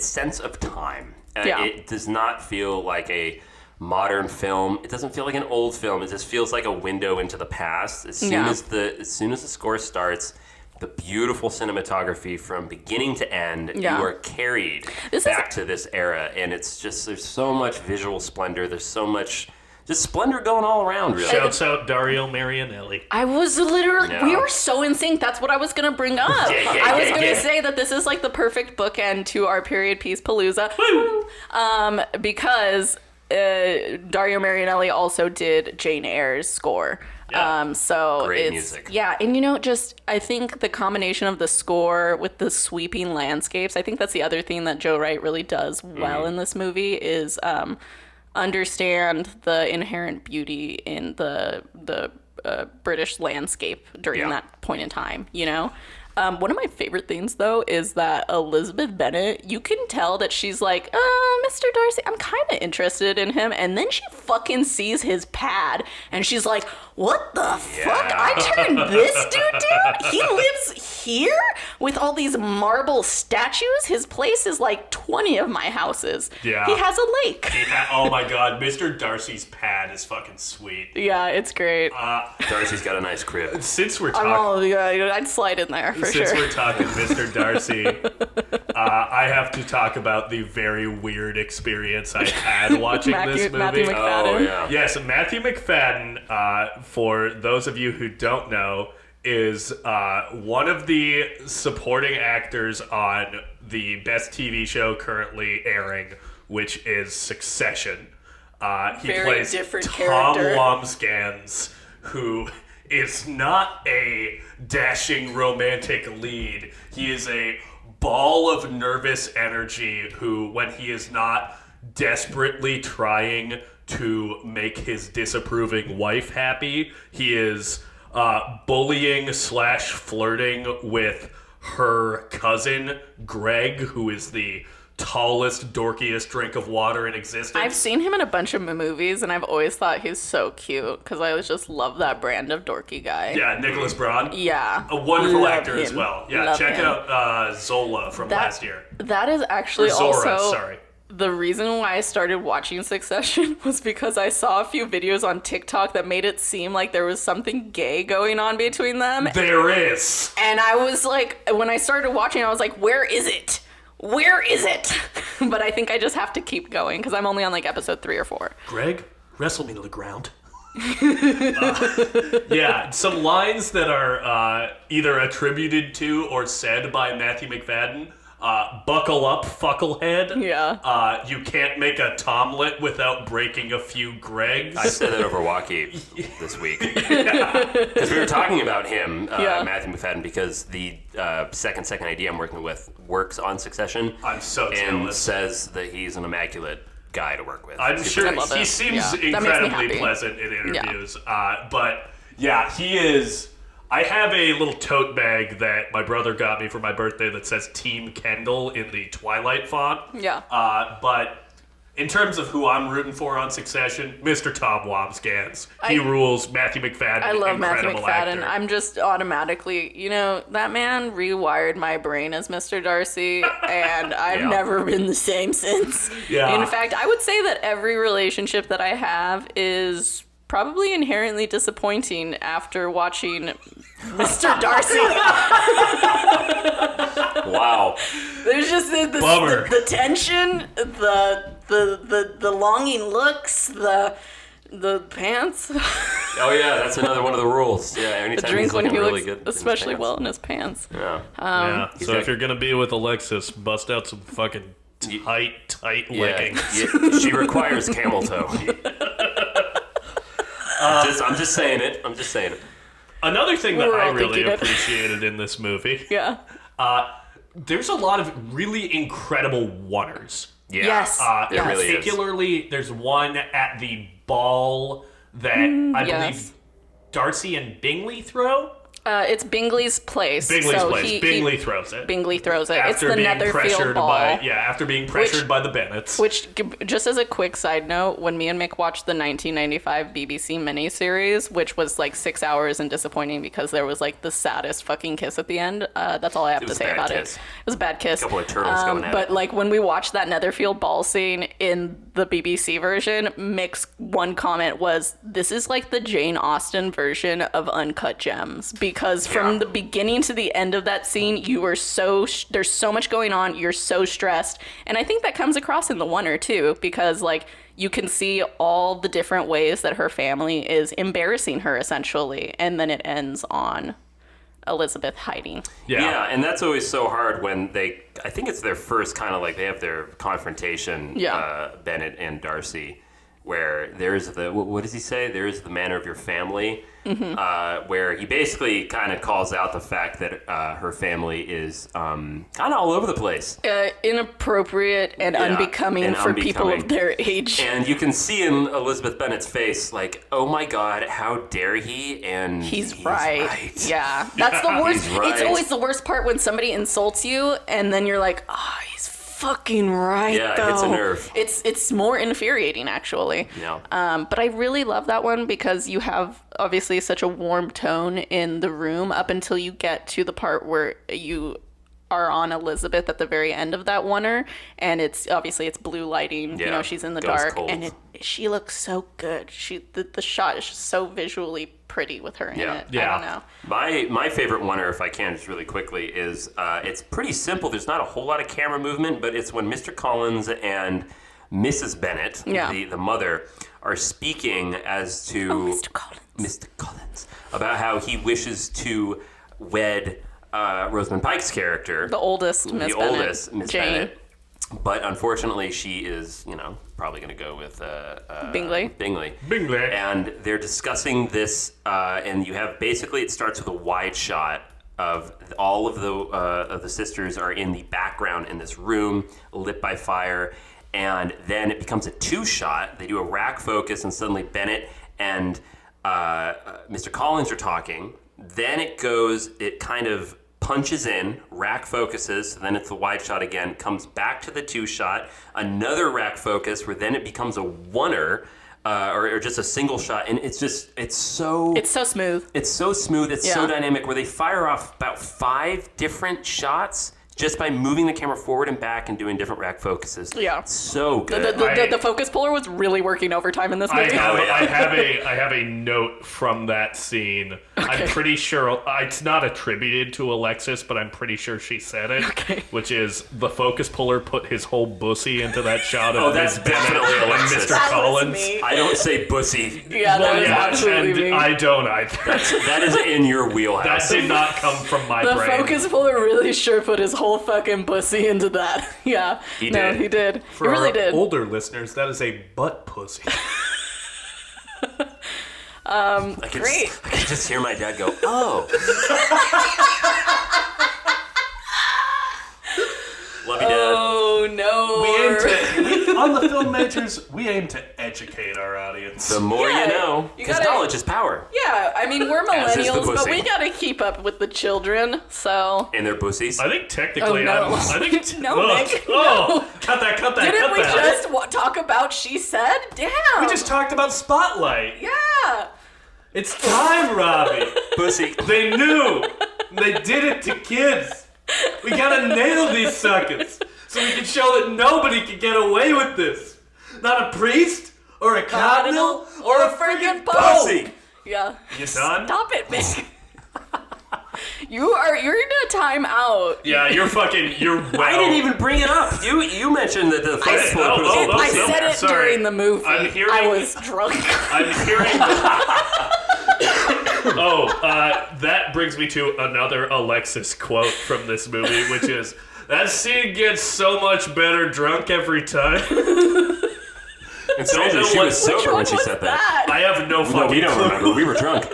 [SPEAKER 4] sense of time. It does not feel like a modern film. It doesn't feel like an old film. It just feels like a window into the past. As soon as the score starts, the beautiful cinematography from beginning to end, you are carried back to this era, and it's just, there's so much visual splendor, there's so much just splendor going all around, really.
[SPEAKER 1] Shouts out Dario Marianelli.
[SPEAKER 5] I was literally, we were so in sync, that's what I was going to bring up. I was going to say that this is like the perfect bookend to our Period Piece Palooza. Because Dario Marianelli also did Jane Eyre's score.
[SPEAKER 1] Yeah.
[SPEAKER 5] So
[SPEAKER 4] Great
[SPEAKER 5] it's
[SPEAKER 4] music.
[SPEAKER 5] Yeah, and I think the combination of the score with the sweeping landscapes, I think that's the other thing that Joe Wright really does well in this movie is understand the inherent beauty in the British landscape during that point in time, One of my favorite things, though, is that Elizabeth Bennet, you can tell that she's like, Mr. Darcy, I'm kind of interested in him. And then she fucking sees his pad, and she's like, what the fuck? I turned this dude down? He lives here with all these marble statues? His place is like 20 of my houses.
[SPEAKER 1] Yeah.
[SPEAKER 5] He has a lake.
[SPEAKER 1] Oh my god, Mr. Darcy's pad is fucking sweet.
[SPEAKER 5] Yeah, it's great.
[SPEAKER 4] Darcy's got a nice crib.
[SPEAKER 1] Since we're talking...
[SPEAKER 5] I'd slide in there for sure.
[SPEAKER 1] Since we're talking Mr. Darcy, I have to talk about the very weird experience I had watching this movie.
[SPEAKER 5] Matthew McFadden.
[SPEAKER 4] Oh, yeah.
[SPEAKER 1] Yes, Matthew McFadden, for those of you who don't know, is one of the supporting actors on the best TV show currently airing, which is Succession. He
[SPEAKER 5] Very
[SPEAKER 1] plays
[SPEAKER 5] different
[SPEAKER 1] Tom
[SPEAKER 5] character.
[SPEAKER 1] Wambsgans, who is not a dashing romantic lead. He is a ball of nervous energy who, when he is not desperately trying to make his disapproving wife happy, he is bullying / flirting with her cousin, Greg, who is the tallest, dorkiest drink of water in existence.
[SPEAKER 5] I've seen him in a bunch of movies, and I've always thought he's so cute because I always just love that brand of dorky guy.
[SPEAKER 1] Yeah, Nicholas Braun.
[SPEAKER 5] Yeah.
[SPEAKER 1] A wonderful
[SPEAKER 5] Love
[SPEAKER 1] actor as
[SPEAKER 5] him.
[SPEAKER 1] well. Yeah,
[SPEAKER 5] Love
[SPEAKER 1] check
[SPEAKER 5] him.
[SPEAKER 1] out Zola from last year.
[SPEAKER 5] That is actually
[SPEAKER 1] Or Zora,
[SPEAKER 5] also
[SPEAKER 1] sorry.
[SPEAKER 5] the reason why I started watching Succession was because I saw a few videos on TikTok that made it seem like there was something gay going on between them.
[SPEAKER 1] There is.
[SPEAKER 5] And I was like, when I started watching, I was like, where is it? Where is it? But I think I just have to keep going because I'm only on like episode 3 or 4.
[SPEAKER 1] Greg, wrestle me to the ground. Yeah, some lines that are either attributed to or said by Matthew McFadden. Buckle up, fucklehead.
[SPEAKER 5] Yeah.
[SPEAKER 1] You can't make a Tomlet without breaking a few Gregs.
[SPEAKER 4] I said that over walkie this week. Because we were talking about him, Matthew McFadden, because the second ID I'm working with works on Succession.
[SPEAKER 1] I'm so
[SPEAKER 4] and
[SPEAKER 1] jealous.
[SPEAKER 4] says that he's an immaculate guy to work with.
[SPEAKER 1] I'm sure
[SPEAKER 5] I love
[SPEAKER 1] he
[SPEAKER 5] it.
[SPEAKER 1] seems
[SPEAKER 5] Yeah. That makes me
[SPEAKER 1] incredibly
[SPEAKER 5] happy.
[SPEAKER 1] pleasant in interviews. But yeah, he is. I have a little tote bag that my brother got me for my birthday that says Team Kendall in the Twilight font.
[SPEAKER 5] Yeah.
[SPEAKER 1] But in terms of who I'm rooting for on Succession, Mr. Tom Wambsgans. He rules. Matthew McFadden.
[SPEAKER 5] I love Matthew
[SPEAKER 1] incredible
[SPEAKER 5] McFadden.
[SPEAKER 1] actor.
[SPEAKER 5] I'm just automatically, that man rewired my brain as Mr. Darcy, and I've never been the same since.
[SPEAKER 1] Yeah.
[SPEAKER 5] In fact, I would say that every relationship that I have is probably inherently disappointing after watching Mr. Darcy.
[SPEAKER 4] Wow.
[SPEAKER 5] There's just
[SPEAKER 1] Bummer.
[SPEAKER 5] the tension, the longing looks, the pants.
[SPEAKER 4] Oh yeah, that's another one of the rules. Yeah, anytime
[SPEAKER 5] Drink
[SPEAKER 4] he's
[SPEAKER 5] when
[SPEAKER 4] looking
[SPEAKER 5] he
[SPEAKER 4] really
[SPEAKER 5] looks
[SPEAKER 4] good. in his
[SPEAKER 5] especially
[SPEAKER 4] pants.
[SPEAKER 5] well in his pants.
[SPEAKER 4] Yeah.
[SPEAKER 1] Yeah. So
[SPEAKER 4] got-
[SPEAKER 1] if you're gonna be with Alexis, bust out some fucking tight licking.
[SPEAKER 4] Yeah, she requires camel toe. I'm just saying it.
[SPEAKER 1] Another thing that
[SPEAKER 5] We're
[SPEAKER 1] I
[SPEAKER 5] all
[SPEAKER 1] really
[SPEAKER 5] thinking it.
[SPEAKER 1] appreciated in this movie,
[SPEAKER 5] Yeah.
[SPEAKER 1] there's a lot of really incredible oneers.
[SPEAKER 4] Yeah.
[SPEAKER 5] Yes.
[SPEAKER 4] There really is.
[SPEAKER 1] Particularly, there's one at the ball that I
[SPEAKER 5] yes.
[SPEAKER 1] believe Darcy and Bingley throw.
[SPEAKER 5] It's Bingley's place.
[SPEAKER 1] Bingley's
[SPEAKER 5] so
[SPEAKER 1] place. Bingley throws it.
[SPEAKER 5] Bingley throws it. It's
[SPEAKER 1] After
[SPEAKER 5] the
[SPEAKER 1] being
[SPEAKER 5] Netherfield
[SPEAKER 1] pressured
[SPEAKER 5] ball.
[SPEAKER 1] after being pressured by the Bennets.
[SPEAKER 5] Which, just as a quick side note, when me and Mick watched the 1995 BBC miniseries, which was like 6 hours and disappointing because there was like the saddest fucking kiss at the end. That's all I have to
[SPEAKER 4] was a
[SPEAKER 5] say
[SPEAKER 4] bad
[SPEAKER 5] about
[SPEAKER 4] kiss.
[SPEAKER 5] it. It was a bad kiss.
[SPEAKER 4] Couple of turtles going at
[SPEAKER 5] But
[SPEAKER 4] it.
[SPEAKER 5] like when we watched that Netherfield ball scene in the BBC version, Mick's one comment was, "This is like the Jane Austen version of Uncut Gems," because from the beginning to the end of that scene, you are there's so much going on, you're so stressed. And I think that comes across in the oneer too, because like you can see all the different ways that her family is embarrassing her essentially, and then it ends on Elizabeth hiding.
[SPEAKER 4] Yeah, and that's always so hard when I think it's their first kind of like, they have their confrontation,
[SPEAKER 5] Yeah.
[SPEAKER 4] Bennett and Darcy. where there's what does he say? There's the manner of your family, where he basically kind of calls out the fact that her family is kind of all over the place.
[SPEAKER 5] Inappropriate and unbecoming for people of their age.
[SPEAKER 4] And you can see in Elizabeth Bennet's face, like, oh my God, how dare he? And
[SPEAKER 5] he's right. Yeah. That's the worst.
[SPEAKER 4] Right.
[SPEAKER 5] It's always the worst part when somebody insults you and then you're like, oh, he's fucking right,
[SPEAKER 4] yeah,
[SPEAKER 5] though.
[SPEAKER 4] It's a nerve.
[SPEAKER 5] It's more infuriating, actually.
[SPEAKER 4] Yeah.
[SPEAKER 5] But I really love that one because you have obviously such a warm tone in the room up until you get to the part where you are on Elizabeth at the very end of that oneer, and it's blue lighting.
[SPEAKER 4] Yeah,
[SPEAKER 5] you know, she's in the
[SPEAKER 4] goes
[SPEAKER 5] dark,
[SPEAKER 4] cold.
[SPEAKER 5] and she looks so good. The shot is just so visually pretty with her in it.
[SPEAKER 1] Yeah.
[SPEAKER 5] I don't know.
[SPEAKER 4] My favorite oneer, if I can, just really quickly, is it's pretty simple. There's not a whole lot of camera movement, but it's when Mr. Collins and Mrs. Bennett, the mother, are speaking as to Mr. Collins about how he wishes to wed Rosamund Pike's character,
[SPEAKER 5] the oldest Miss
[SPEAKER 4] Bennett. But unfortunately, she is, probably going to go with
[SPEAKER 5] Bingley.
[SPEAKER 4] And they're discussing this, and you have basically it starts with a wide shot of all of the sisters are in the background in this room, lit by fire, and then it becomes a two-shot. They do a rack focus, and suddenly Bennett and Mr. Collins are talking. Then it kind of punches in, rack focuses, so then it's the wide shot again, comes back to the two shot, another rack focus, where then it becomes a oneer, or just a single shot, and it's so
[SPEAKER 5] smooth. It's
[SPEAKER 4] so smooth, it's so dynamic, where they fire off about 5 different shots just by moving the camera forward and back and doing different rack focuses.
[SPEAKER 5] Yeah.
[SPEAKER 4] It's so good.
[SPEAKER 5] The focus puller was really working overtime in this movie.
[SPEAKER 1] I have a note from that scene. Okay. I'm pretty sure it's not attributed to Alexis, but I'm pretty sure she said it, which is the focus puller put his whole bussy into that shot of
[SPEAKER 4] that's
[SPEAKER 1] Miss Bennett
[SPEAKER 4] definitely
[SPEAKER 1] and
[SPEAKER 4] Alexis.
[SPEAKER 1] Mr. Collins.
[SPEAKER 4] I don't say bussy.
[SPEAKER 5] Yeah, that is absolutely me.
[SPEAKER 1] I don't either.
[SPEAKER 4] That is in your wheelhouse.
[SPEAKER 1] That did not come from my brain.
[SPEAKER 5] The focus puller really sure put his whole fucking pussy into that. Yeah.
[SPEAKER 4] He did.
[SPEAKER 5] He did.
[SPEAKER 1] For
[SPEAKER 5] he really
[SPEAKER 1] our
[SPEAKER 5] did.
[SPEAKER 1] older listeners, that is a butt pussy.
[SPEAKER 5] Great.
[SPEAKER 4] I can just hear my dad go, oh. Love you, Dad.
[SPEAKER 5] Oh, no.
[SPEAKER 1] On the Film Majors, we aim to educate our audience.
[SPEAKER 4] The more you know, because knowledge is power.
[SPEAKER 5] Yeah, I mean, we're millennials, but we gotta keep up with the children, so...
[SPEAKER 4] And their pussies.
[SPEAKER 1] I think technically,
[SPEAKER 5] no.
[SPEAKER 1] Nick.
[SPEAKER 5] No.
[SPEAKER 1] Cut that.
[SPEAKER 5] Didn't we just talk about She Said? Damn.
[SPEAKER 1] We just talked about Spotlight.
[SPEAKER 5] Yeah.
[SPEAKER 1] It's time, Robbie.
[SPEAKER 4] Pussy.
[SPEAKER 1] They knew. They did it to kids. We gotta nail these suckers so we can show that nobody can get away with this. Not a priest or a cardinal or a friggin'
[SPEAKER 4] pussy.
[SPEAKER 5] Yeah.
[SPEAKER 1] You done?
[SPEAKER 5] Stop it, Mick. You're in a timeout.
[SPEAKER 1] Yeah, you're well.
[SPEAKER 4] I didn't even bring it up. You mentioned that the first one was
[SPEAKER 5] I said it during the movie. I was drunk.
[SPEAKER 1] I'm hearing. That brings me to another Alexis quote from this movie, which is, "That scene gets so much better drunk every time."
[SPEAKER 4] And so she was sober when she said that.
[SPEAKER 1] I have no fucking
[SPEAKER 4] we don't
[SPEAKER 1] clue.
[SPEAKER 4] remember. We were drunk.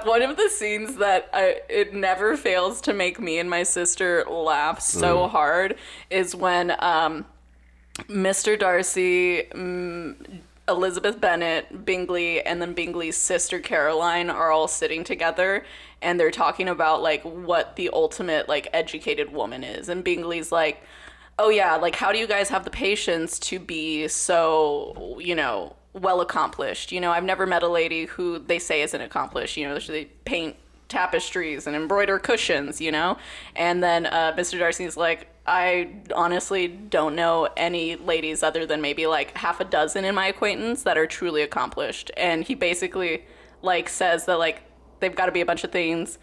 [SPEAKER 5] One of the scenes that it never fails to make me and my sister laugh so hard is when Mr. Darcy, Elizabeth Bennet, Bingley, and then Bingley's sister Caroline are all sitting together, and they're talking about like what the ultimate like educated woman is, and Bingley's like, oh yeah, like how do you guys have the patience to be so, well accomplished? I've never met a lady who they say isn't accomplished. They paint tapestries and embroider cushions, And then Mr. Darcy's like, I honestly don't know any ladies other than maybe like half a dozen in my acquaintance that are truly accomplished. And he basically like says that like they've got to be a bunch of things,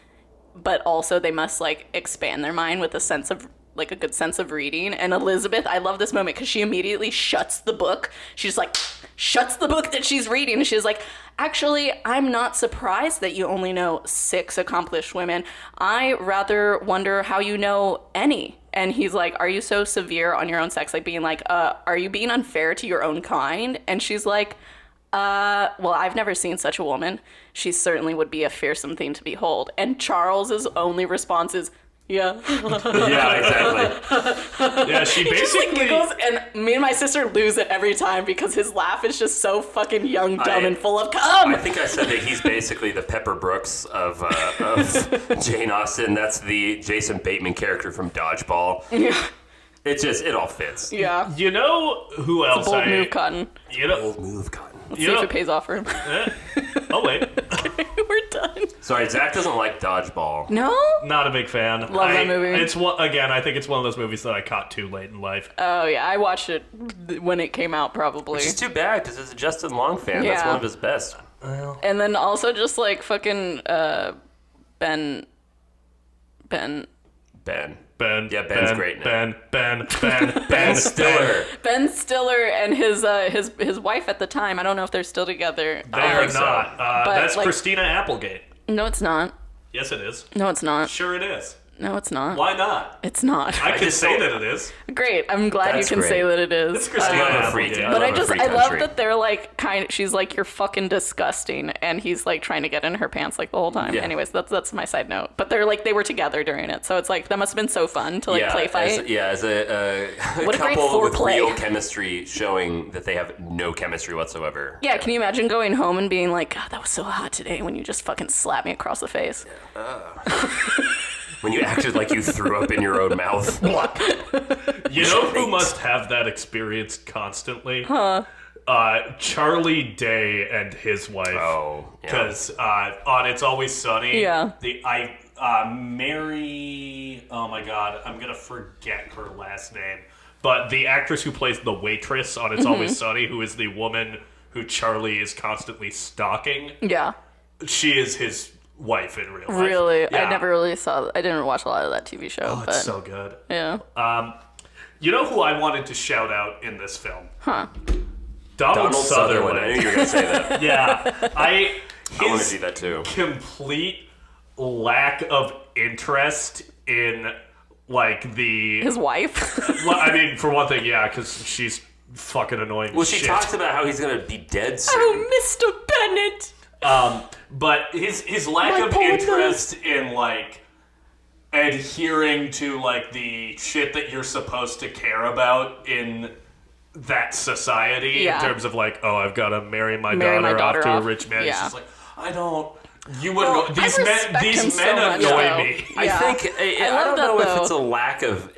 [SPEAKER 5] but also they must like expand their mind with a sense of like a good sense of reading. And Elizabeth, I love this moment because she immediately shuts the book. She just like shuts the book that she's reading. She's like, actually, I'm not surprised that you only know 6 accomplished women. I rather wonder how you know any. And he's like, are you so severe on your own sex? Like being like, are you being unfair to your own kind? And she's like, well, I've never seen such a woman. She certainly would be a fearsome thing to behold. And Charles's only response is, yeah.
[SPEAKER 4] Yeah, exactly.
[SPEAKER 1] Yeah, she
[SPEAKER 5] He just like
[SPEAKER 1] basically
[SPEAKER 5] giggles, and me and my sister lose it every time because his laugh is just so fucking young, dumb, and full of cum.
[SPEAKER 4] I think I said that he's basically the Pepper Brooks of Jane Austen. That's the Jason Bateman character from Dodgeball.
[SPEAKER 5] Yeah.
[SPEAKER 4] It all fits.
[SPEAKER 5] Yeah.
[SPEAKER 1] You know who else?
[SPEAKER 5] Bold move, Cotton.
[SPEAKER 1] You know,
[SPEAKER 4] Bold move, Cotton.
[SPEAKER 5] Let's see if it pays off for him.
[SPEAKER 1] Oh wait,
[SPEAKER 5] We're done.
[SPEAKER 4] Sorry, Zach doesn't like Dodgeball.
[SPEAKER 5] No?
[SPEAKER 1] not a big fan.
[SPEAKER 5] Love that movie.
[SPEAKER 1] It's again. I think it's one of those movies that I caught too late in life.
[SPEAKER 5] Oh, yeah. I watched it when it came out, probably.
[SPEAKER 4] Which is too bad, because as a Justin Long fan, that's
[SPEAKER 5] Yeah.
[SPEAKER 4] one of his best.
[SPEAKER 5] And then also just like fucking Ben.
[SPEAKER 1] Ben.
[SPEAKER 4] Yeah, Ben's great now.
[SPEAKER 1] Ben
[SPEAKER 4] Stiller.
[SPEAKER 5] Ben Stiller and his wife at the time. I don't know if they're still together.
[SPEAKER 1] They are not. That's
[SPEAKER 5] like-
[SPEAKER 1] Christina Applegate.
[SPEAKER 5] No, it's not.
[SPEAKER 1] Yes, it is.
[SPEAKER 5] No, it's not.
[SPEAKER 1] Sure, it is.
[SPEAKER 5] No, it's not.
[SPEAKER 1] Why not?
[SPEAKER 5] It's not.
[SPEAKER 1] I can
[SPEAKER 4] just
[SPEAKER 1] say
[SPEAKER 4] don't-
[SPEAKER 1] that it is.
[SPEAKER 5] Great. I'm glad
[SPEAKER 4] That's
[SPEAKER 5] you can
[SPEAKER 4] great.
[SPEAKER 5] say that it is.
[SPEAKER 1] It's Christina
[SPEAKER 4] I love a
[SPEAKER 1] Applegate.
[SPEAKER 4] free
[SPEAKER 5] But I love
[SPEAKER 4] country.
[SPEAKER 5] that they're like she's like, you're fucking disgusting, and he's like trying to get in her pants like the whole time.
[SPEAKER 4] Yeah.
[SPEAKER 5] Anyways, that's my side note. But they're like, they were together during it, so it's like that must have been so fun to like play fight.
[SPEAKER 4] As a
[SPEAKER 5] What a great
[SPEAKER 4] couple with
[SPEAKER 5] foreplay.
[SPEAKER 4] real chemistry showing that they have no chemistry whatsoever.
[SPEAKER 5] Yeah, can you imagine going home and being like, God, that was so hot today when you just fucking slapped me across the face?
[SPEAKER 4] When you acted like you threw up in your own mouth.
[SPEAKER 1] You know who must have that experience constantly? Huh? Charlie Day and his wife.
[SPEAKER 4] Oh, yeah.
[SPEAKER 1] Because on It's Always Sunny,
[SPEAKER 5] Yeah.
[SPEAKER 1] Mary. Oh my God, I'm gonna forget her last name. But the actress who plays the waitress on It's Always Sunny, who is the woman who Charlie is constantly stalking,
[SPEAKER 5] Yeah.
[SPEAKER 1] she is his wife in real life.
[SPEAKER 5] Really?
[SPEAKER 1] Yeah.
[SPEAKER 5] I never really saw. I didn't watch a lot of that TV show.
[SPEAKER 1] Oh,
[SPEAKER 5] but
[SPEAKER 1] it's so good.
[SPEAKER 5] yeah.
[SPEAKER 1] You know who I wanted to shout out in this film?
[SPEAKER 5] Huh.
[SPEAKER 1] Donald
[SPEAKER 4] Sutherland. I knew you were going to say that.
[SPEAKER 1] Yeah,
[SPEAKER 4] I want to
[SPEAKER 1] his
[SPEAKER 4] see that too.
[SPEAKER 1] complete lack of interest in like
[SPEAKER 5] His wife.
[SPEAKER 1] Well, I mean, for one thing, yeah, because she's fucking annoying.
[SPEAKER 4] Well,
[SPEAKER 1] as
[SPEAKER 4] she
[SPEAKER 1] shit.
[SPEAKER 4] talks about how he's going to be dead soon.
[SPEAKER 5] Oh, Mr. Bennett.
[SPEAKER 1] But his lack
[SPEAKER 5] My
[SPEAKER 1] of
[SPEAKER 5] partner.
[SPEAKER 1] interest in like adhering to like the shit that you're supposed to care about in that society
[SPEAKER 5] Yeah.
[SPEAKER 1] in terms of like, oh, I've got to marry my
[SPEAKER 5] Daughter
[SPEAKER 1] daughter off to
[SPEAKER 5] off.
[SPEAKER 1] a rich man.
[SPEAKER 5] Yeah.
[SPEAKER 1] It's just like, I don't. You wouldn't.
[SPEAKER 5] Well,
[SPEAKER 1] go,
[SPEAKER 5] I respect
[SPEAKER 1] these
[SPEAKER 5] him so
[SPEAKER 1] men
[SPEAKER 5] much,
[SPEAKER 1] annoy
[SPEAKER 5] though.
[SPEAKER 1] me.
[SPEAKER 4] I
[SPEAKER 5] Yeah.
[SPEAKER 4] think I
[SPEAKER 5] love
[SPEAKER 4] don't
[SPEAKER 5] that,
[SPEAKER 4] know if
[SPEAKER 5] though.
[SPEAKER 4] it's a lack of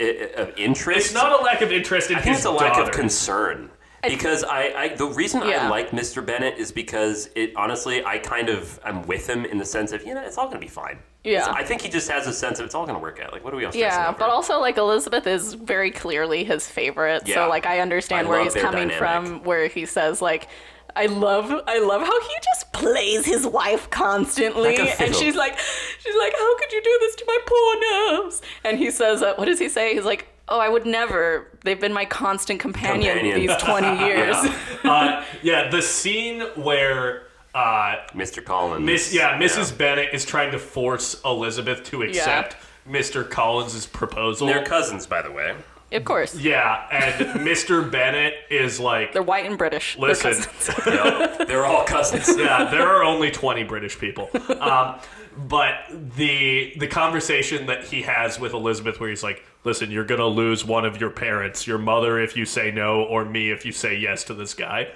[SPEAKER 4] interest.
[SPEAKER 1] It's not a lack of interest in
[SPEAKER 4] I think
[SPEAKER 1] his
[SPEAKER 4] it's a lack
[SPEAKER 1] daughter.
[SPEAKER 4] of concern. Because the reason I
[SPEAKER 5] Yeah.
[SPEAKER 4] like Mr. Bennett is because it honestly I'm with him in the sense of it's all gonna be fine.
[SPEAKER 5] Yeah.
[SPEAKER 4] I think he just has a sense of it's all gonna work out. Like what are we all stressing
[SPEAKER 5] Yeah,
[SPEAKER 4] over?
[SPEAKER 5] but also like Elizabeth is very clearly his favorite.
[SPEAKER 4] Yeah.
[SPEAKER 5] So like I understand
[SPEAKER 4] I
[SPEAKER 5] where
[SPEAKER 4] love
[SPEAKER 5] he's
[SPEAKER 4] their
[SPEAKER 5] coming
[SPEAKER 4] dynamic.
[SPEAKER 5] from, where he says like, I love how he just plays his wife constantly,
[SPEAKER 4] Like a
[SPEAKER 5] and
[SPEAKER 4] fiddle.
[SPEAKER 5] she's like, how could you do this to my poor nerves? And he says, what does he say? He's like, oh, I would never. They've been my constant companion. These 20 years.
[SPEAKER 1] Yeah, the scene where
[SPEAKER 4] Mr. Collins.
[SPEAKER 1] Mrs. Bennett is trying to force Elizabeth to accept Mr. Collins' proposal.
[SPEAKER 4] They're cousins, by the way.
[SPEAKER 5] Of course.
[SPEAKER 1] Yeah, and Mr. Bennett is like,
[SPEAKER 5] They're white and British. They're
[SPEAKER 1] listen,
[SPEAKER 5] cousins.
[SPEAKER 4] They're all cousins.
[SPEAKER 1] yeah, there are only 20 British people. But the conversation that he has with Elizabeth where he's like, listen, you're going to lose one of your parents, your mother if you say no, or me if you say yes to this guy.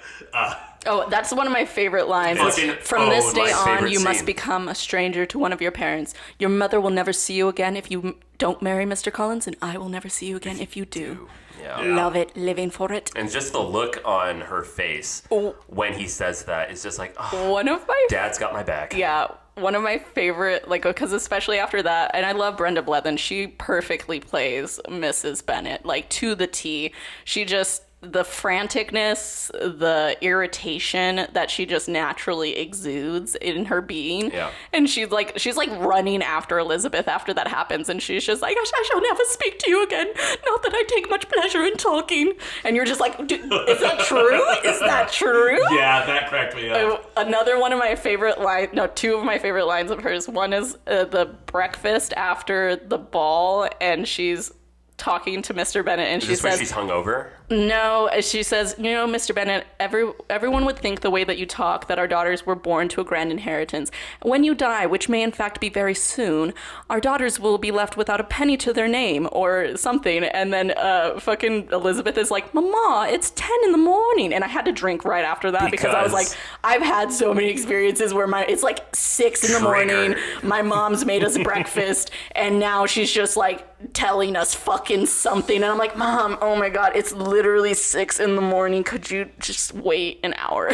[SPEAKER 5] Oh, that's one of my favorite lines.
[SPEAKER 1] Fucking-
[SPEAKER 5] From this
[SPEAKER 1] oh,
[SPEAKER 5] day
[SPEAKER 4] my
[SPEAKER 5] on,
[SPEAKER 4] favorite
[SPEAKER 5] you must
[SPEAKER 4] scene.
[SPEAKER 5] become a stranger to one of your parents. Your mother will never see you again if you don't marry Mr. Collins, and I will never see you again if you do.
[SPEAKER 4] Yeah.
[SPEAKER 5] Love it, living for it.
[SPEAKER 4] And just the look on her face when he says that is just like, oh,
[SPEAKER 5] One of my
[SPEAKER 4] Dad's got my back.
[SPEAKER 5] Yeah, one of my favorite, like, because especially after that, and I love Brenda Blethyn, she perfectly plays Mrs. Bennett, like, to the T. She just, the franticness, the irritation that she just naturally exudes in her being.
[SPEAKER 4] Yeah.
[SPEAKER 5] And she's like running after Elizabeth after that happens, and she's just like, I shall never speak to you again. Not that I take much pleasure in talking. And you're just like, is that true? Is that true?
[SPEAKER 1] Yeah, that cracked me up.
[SPEAKER 5] Another one of my favorite lines, no, two of my favorite lines of hers. One is the breakfast after the ball, and she's talking to Mr. Bennett, and she says,
[SPEAKER 4] where she's hungover?
[SPEAKER 5] No, she says, Mr. Bennett, everyone would think the way that you talk that our daughters were born to a grand inheritance. When you die, which may in fact be very soon, our daughters will be left without a penny to their name or something. And then fucking Elizabeth is like, Mama, it's 10 in the morning. And I had to drink right after that because I was like, I've had so many experiences where it's like 6 in the morning, my mom's made us breakfast, and now she's just like telling us fucking something. And I'm like, Mom, oh my God, it's literally 6 in the morning. Could you just wait an hour?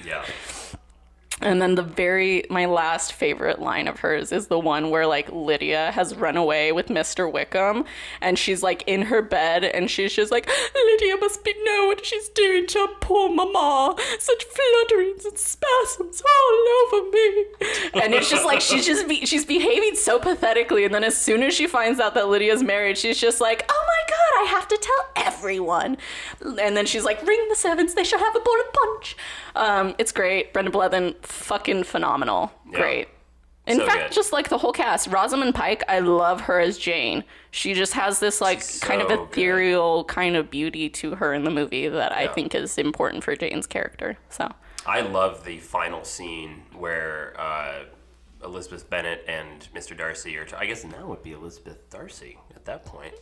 [SPEAKER 4] Yeah.
[SPEAKER 5] And then my last favorite line of hers is the one where like Lydia has run away with Mr. Wickham, and she's like in her bed, and she's just like, Lydia must know what she's doing to her poor mama. Such flutterings and spasms all over me. And it's just like she's behaving so pathetically, and then as soon as she finds out that Lydia's married, she's just like, oh my God, I have to tell everyone. And then she's like, ring the servants, they shall have a bowl of punch. It's great. Brenda Blethyn, fucking phenomenal. Yeah. Great. In fact, just like the whole cast, Rosamund Pike, I love her as Jane. She just has this like kind of ethereal kind of beauty to her in the movie that I think is important for Jane's character. So
[SPEAKER 4] I love the final scene where Elizabeth Bennet and Mr. Darcy I guess now would be Elizabeth Darcy at that point.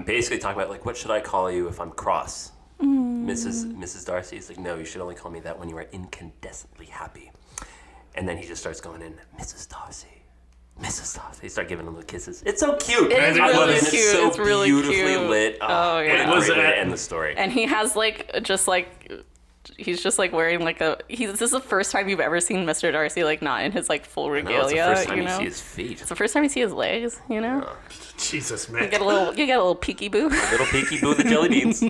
[SPEAKER 4] Basically talking about like, what should I call you if I'm cross? Mrs. Darcy is like, no, you should only call me that when you are incandescently happy. And then he just starts going in, Mrs. Darcy. They start giving them the kisses. It's so cute.
[SPEAKER 5] It's really cute.
[SPEAKER 4] It's so
[SPEAKER 5] it's really
[SPEAKER 4] beautifully
[SPEAKER 5] cute.
[SPEAKER 4] lit.
[SPEAKER 5] Oh, yeah.
[SPEAKER 4] It was great way to end the story.
[SPEAKER 5] And he has he's just like wearing like this is the first time you've ever seen Mr. Darcy like not in his like full regalia.
[SPEAKER 4] It's the first time you see his feet.
[SPEAKER 5] It's the first time you see his legs,
[SPEAKER 1] Jesus, man.
[SPEAKER 5] You get a little peeky boo.
[SPEAKER 4] A little peeky boo the jelly beans.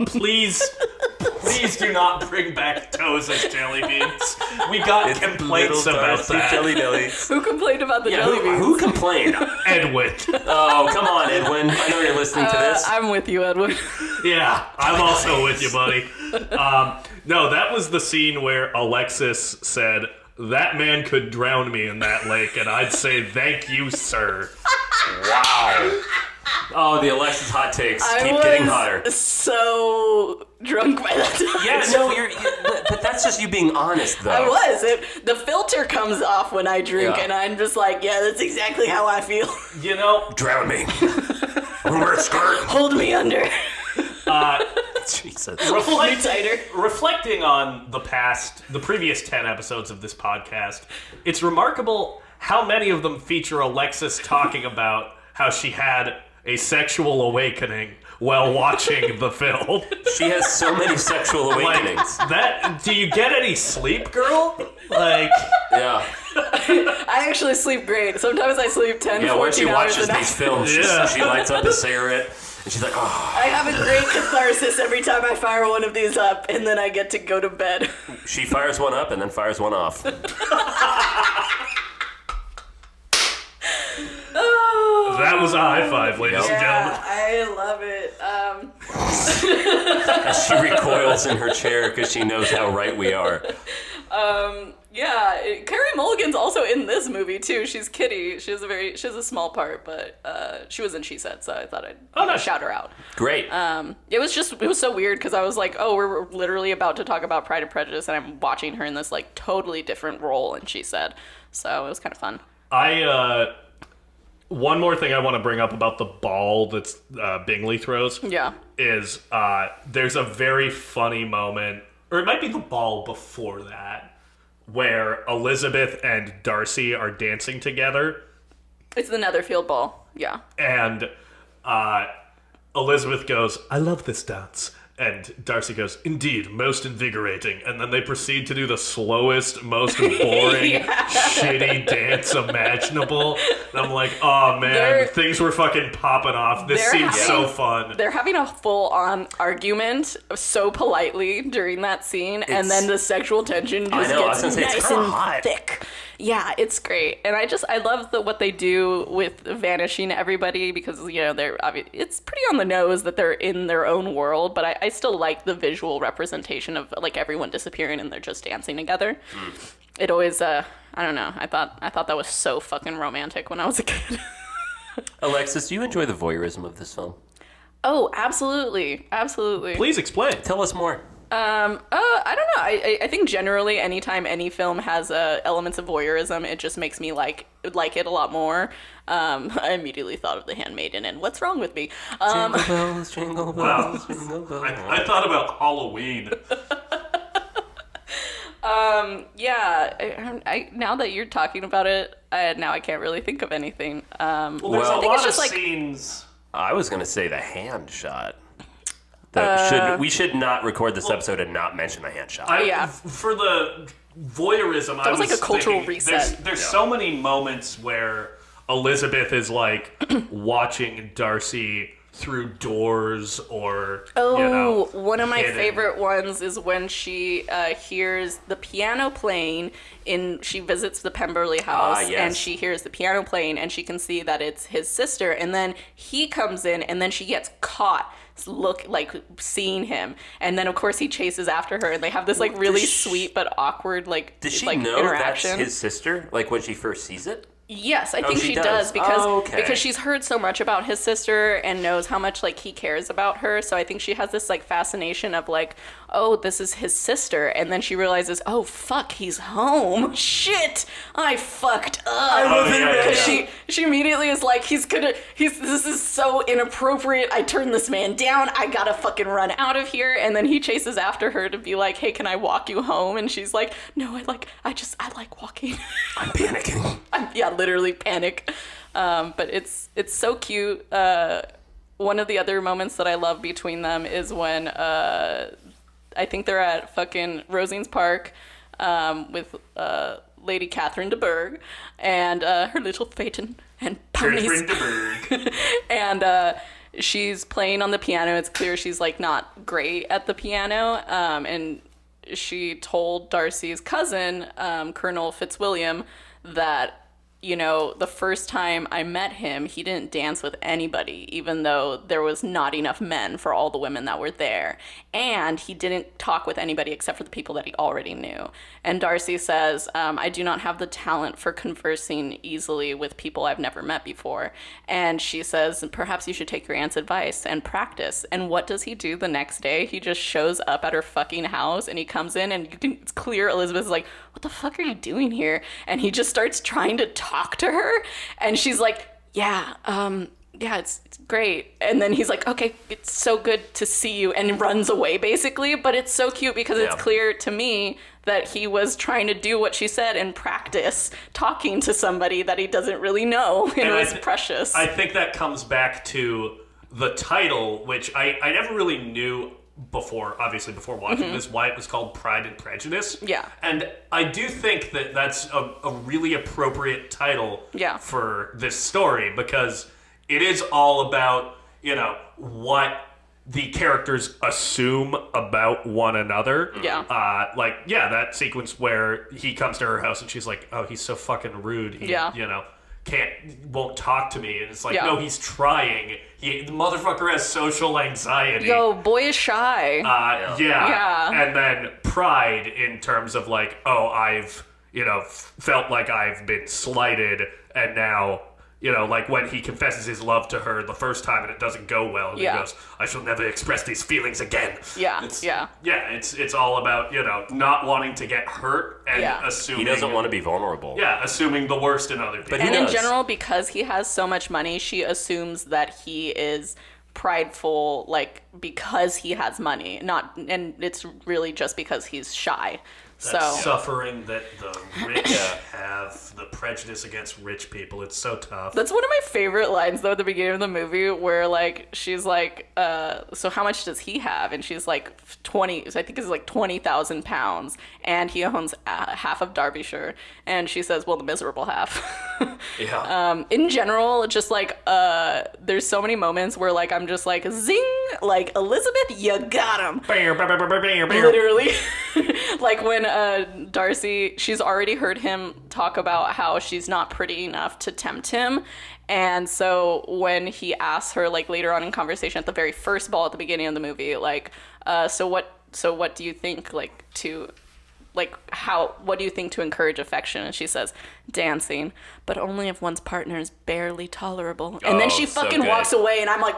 [SPEAKER 1] Please do not bring back toes as jelly beans. We got complaints about that.
[SPEAKER 4] Jelly bellies.
[SPEAKER 5] Who complained about the jelly beans?
[SPEAKER 4] Who complained?
[SPEAKER 1] Edwin.
[SPEAKER 4] Oh, come on, Edwin. I know you're listening to this.
[SPEAKER 5] I'm with you, Edwin.
[SPEAKER 1] Yeah, I'm also with you, buddy. No, that was the scene where Alexis said, that man could drown me in that lake, and I'd say, thank you, sir.
[SPEAKER 4] Wow. Oh, the Alexis hot takes keep getting hotter.
[SPEAKER 5] So drunk by that time.
[SPEAKER 4] Yeah, no, but that's just you being honest, though.
[SPEAKER 5] I was. The filter comes off when I drink, and I'm just like, yeah, that's exactly how I feel.
[SPEAKER 4] Drown me. Wear a skirt.
[SPEAKER 5] Hold me under.
[SPEAKER 4] Jesus.
[SPEAKER 1] Reflecting on the previous 10 episodes of this podcast, it's remarkable how many of them feature Alexis talking about how she had a sexual awakening while watching the film.
[SPEAKER 4] She has so many sexual awakenings.
[SPEAKER 1] Do you get any sleep, girl?
[SPEAKER 4] Yeah.
[SPEAKER 5] I actually sleep great. Sometimes I sleep 10, 14 hours a night.
[SPEAKER 4] Yeah, when she watches these films, she lights up a cigarette, and she's like, oh.
[SPEAKER 5] I have a great catharsis every time I fire one of these up, and then I get to go to bed.
[SPEAKER 4] She fires one up and then fires one off.
[SPEAKER 1] That was a high five, ladies and gentlemen.
[SPEAKER 5] I love it.
[SPEAKER 4] As she recoils in her chair because she knows how right we are.
[SPEAKER 5] Carey Mulligan's also in this movie too. She's Kitty. She has a small part, but she was in She Said, so I thought I'd shout her out.
[SPEAKER 4] Great.
[SPEAKER 5] It was so weird because I was like, oh, we're literally about to talk about Pride and Prejudice, and I'm watching her in this like totally different role, and She Said, so it was kind of fun.
[SPEAKER 1] One more thing I want to bring up about the ball that's Bingley throws is there's a very funny moment, or it might be the ball before that, where Elizabeth and Darcy are dancing together.
[SPEAKER 5] It's the Netherfield ball, yeah.
[SPEAKER 1] And Elizabeth goes, I love this dance. And Darcy goes, indeed, most invigorating. And then they proceed to do the slowest, most boring, shitty dance imaginable. And I'm like, oh man, things were fucking popping off. This seems so fun.
[SPEAKER 5] They're having a full-on argument so politely during that scene, and then the sexual tension just gets nice and thick. Yeah, it's great. And I love what they do with vanishing everybody, because, it's pretty on the nose that they're in their own world, but I still like the visual representation of like everyone disappearing and they're just dancing together. It always I don't know, I thought that was so fucking romantic when I was a kid.
[SPEAKER 4] Alexis, do you enjoy the voyeurism of this film?
[SPEAKER 5] Oh, absolutely. Absolutely.
[SPEAKER 1] Please explain.
[SPEAKER 4] Tell us more.
[SPEAKER 5] I don't know. I think generally anytime any film has elements of voyeurism, it just makes me like it a lot more. I immediately thought of The Handmaiden and what's wrong with me?
[SPEAKER 4] Jingle bells, jingle bells, jingle bells.
[SPEAKER 1] I thought about Halloween.
[SPEAKER 5] Yeah. I now that you're talking about it, now I can't really think of anything.
[SPEAKER 1] Well, there's a
[SPEAKER 5] I think
[SPEAKER 1] lot
[SPEAKER 5] it's just
[SPEAKER 1] of
[SPEAKER 5] like
[SPEAKER 1] scenes.
[SPEAKER 4] I was going to say the hand shot. We should not record this episode and not mention the hand shot.
[SPEAKER 1] For the voyeurism,
[SPEAKER 5] that was like a cultural reset.
[SPEAKER 1] There's so many moments where Elizabeth is like watching Darcy through doors or
[SPEAKER 5] one of my
[SPEAKER 1] hidden.
[SPEAKER 5] favorite ones is when she hears the piano playing she visits the Pemberley house
[SPEAKER 4] yes.
[SPEAKER 5] and she hears the piano playing and she can see that it's his sister, and then he comes in and then she gets caught seeing him, and then of course he chases after her and they have this like really sweet but awkward
[SPEAKER 4] does she
[SPEAKER 5] like
[SPEAKER 4] know
[SPEAKER 5] interaction.
[SPEAKER 4] That's his sister, like when she first sees it?
[SPEAKER 5] Yes, I think she does because she's heard so much about his sister and knows how much like he cares about her. So I think she has this like fascination of like, oh, this is his sister, and then she realizes, oh fuck, he's home. Shit, I fucked up. Because she immediately is like, this is so inappropriate. I turned this man down. I gotta fucking run out of here. And then he chases after her to be like, hey, can I walk you home? And she's like, no, I like walking.
[SPEAKER 4] I'm panicking.
[SPEAKER 5] Literally panic. But it's so cute. One of the other moments that I love between them is when I think they're at fucking Rosine's Park with Lady Catherine de Bourgh and her little phaeton and ponies.
[SPEAKER 1] Catherine de Bourgh.
[SPEAKER 5] And she's playing on the piano. It's clear she's like not great at the piano. And she told Darcy's cousin, Colonel Fitzwilliam, that the first time I met him, he didn't dance with anybody, even though there was not enough men for all the women that were there. And he didn't talk with anybody except for the people that he already knew. And Darcy says, I do not have the talent for conversing easily with people I've never met before. And she says, perhaps you should take your aunt's advice and practice. And what does he do the next day? He just shows up at her fucking house and he comes in and it's clear Elizabeth's like, what the fuck are you doing here? And he just starts trying to talk to her. And she's like, it's great. And then he's like, okay, it's so good to see you, and runs away basically. But it's so cute because it's clear to me that he was trying to do what she said and practice talking to somebody that he doesn't really know. And it was precious.
[SPEAKER 1] I think that comes back to the title, which I never really knew before watching this, why it was called Pride and Prejudice.
[SPEAKER 5] Yeah.
[SPEAKER 1] And I do think that that's a really appropriate title for this story, because it is all about, what the characters assume about one another.
[SPEAKER 5] Yeah.
[SPEAKER 1] That sequence where he comes to her house and she's like, oh, he's so fucking rude. He, won't talk to me. And it's like, no, he's trying. The motherfucker has social anxiety.
[SPEAKER 5] Yo, boy is shy.
[SPEAKER 1] And then pride in terms of like, oh, I've, felt like I've been slighted, and now, like when he confesses his love to her the first time and it doesn't go well, and he goes, I shall never express these feelings again. It's all about, not wanting to get hurt and assuming...
[SPEAKER 4] He doesn't want to be vulnerable.
[SPEAKER 1] Yeah, assuming the worst in other people.
[SPEAKER 5] And in general, because he has so much money, she assumes that he is prideful, like, because he has money. And it's really just because he's shy.
[SPEAKER 1] That suffering that the rich have, the prejudice against rich people, it's so tough.
[SPEAKER 5] That's one of my favorite lines, though, at the beginning of the movie, where, like, she's like, so how much does he have? And she's like, 20,000 pounds, and he owns half of Derbyshire. And she says, well, the miserable half. In general, just, like, there's so many moments where, like, I'm just like, zing! Like, Elizabeth, you got him! Literally. Like, when Darcy, she's already heard him talk about how she's not pretty enough to tempt him. And so when he asks her, like, later on in conversation at the very first ball at the beginning of the movie, like, so what do you think, like, to what do you think to encourage affection? And she says, dancing, but only if one's partner is barely tolerable. And then she fucking walks away, and I'm like,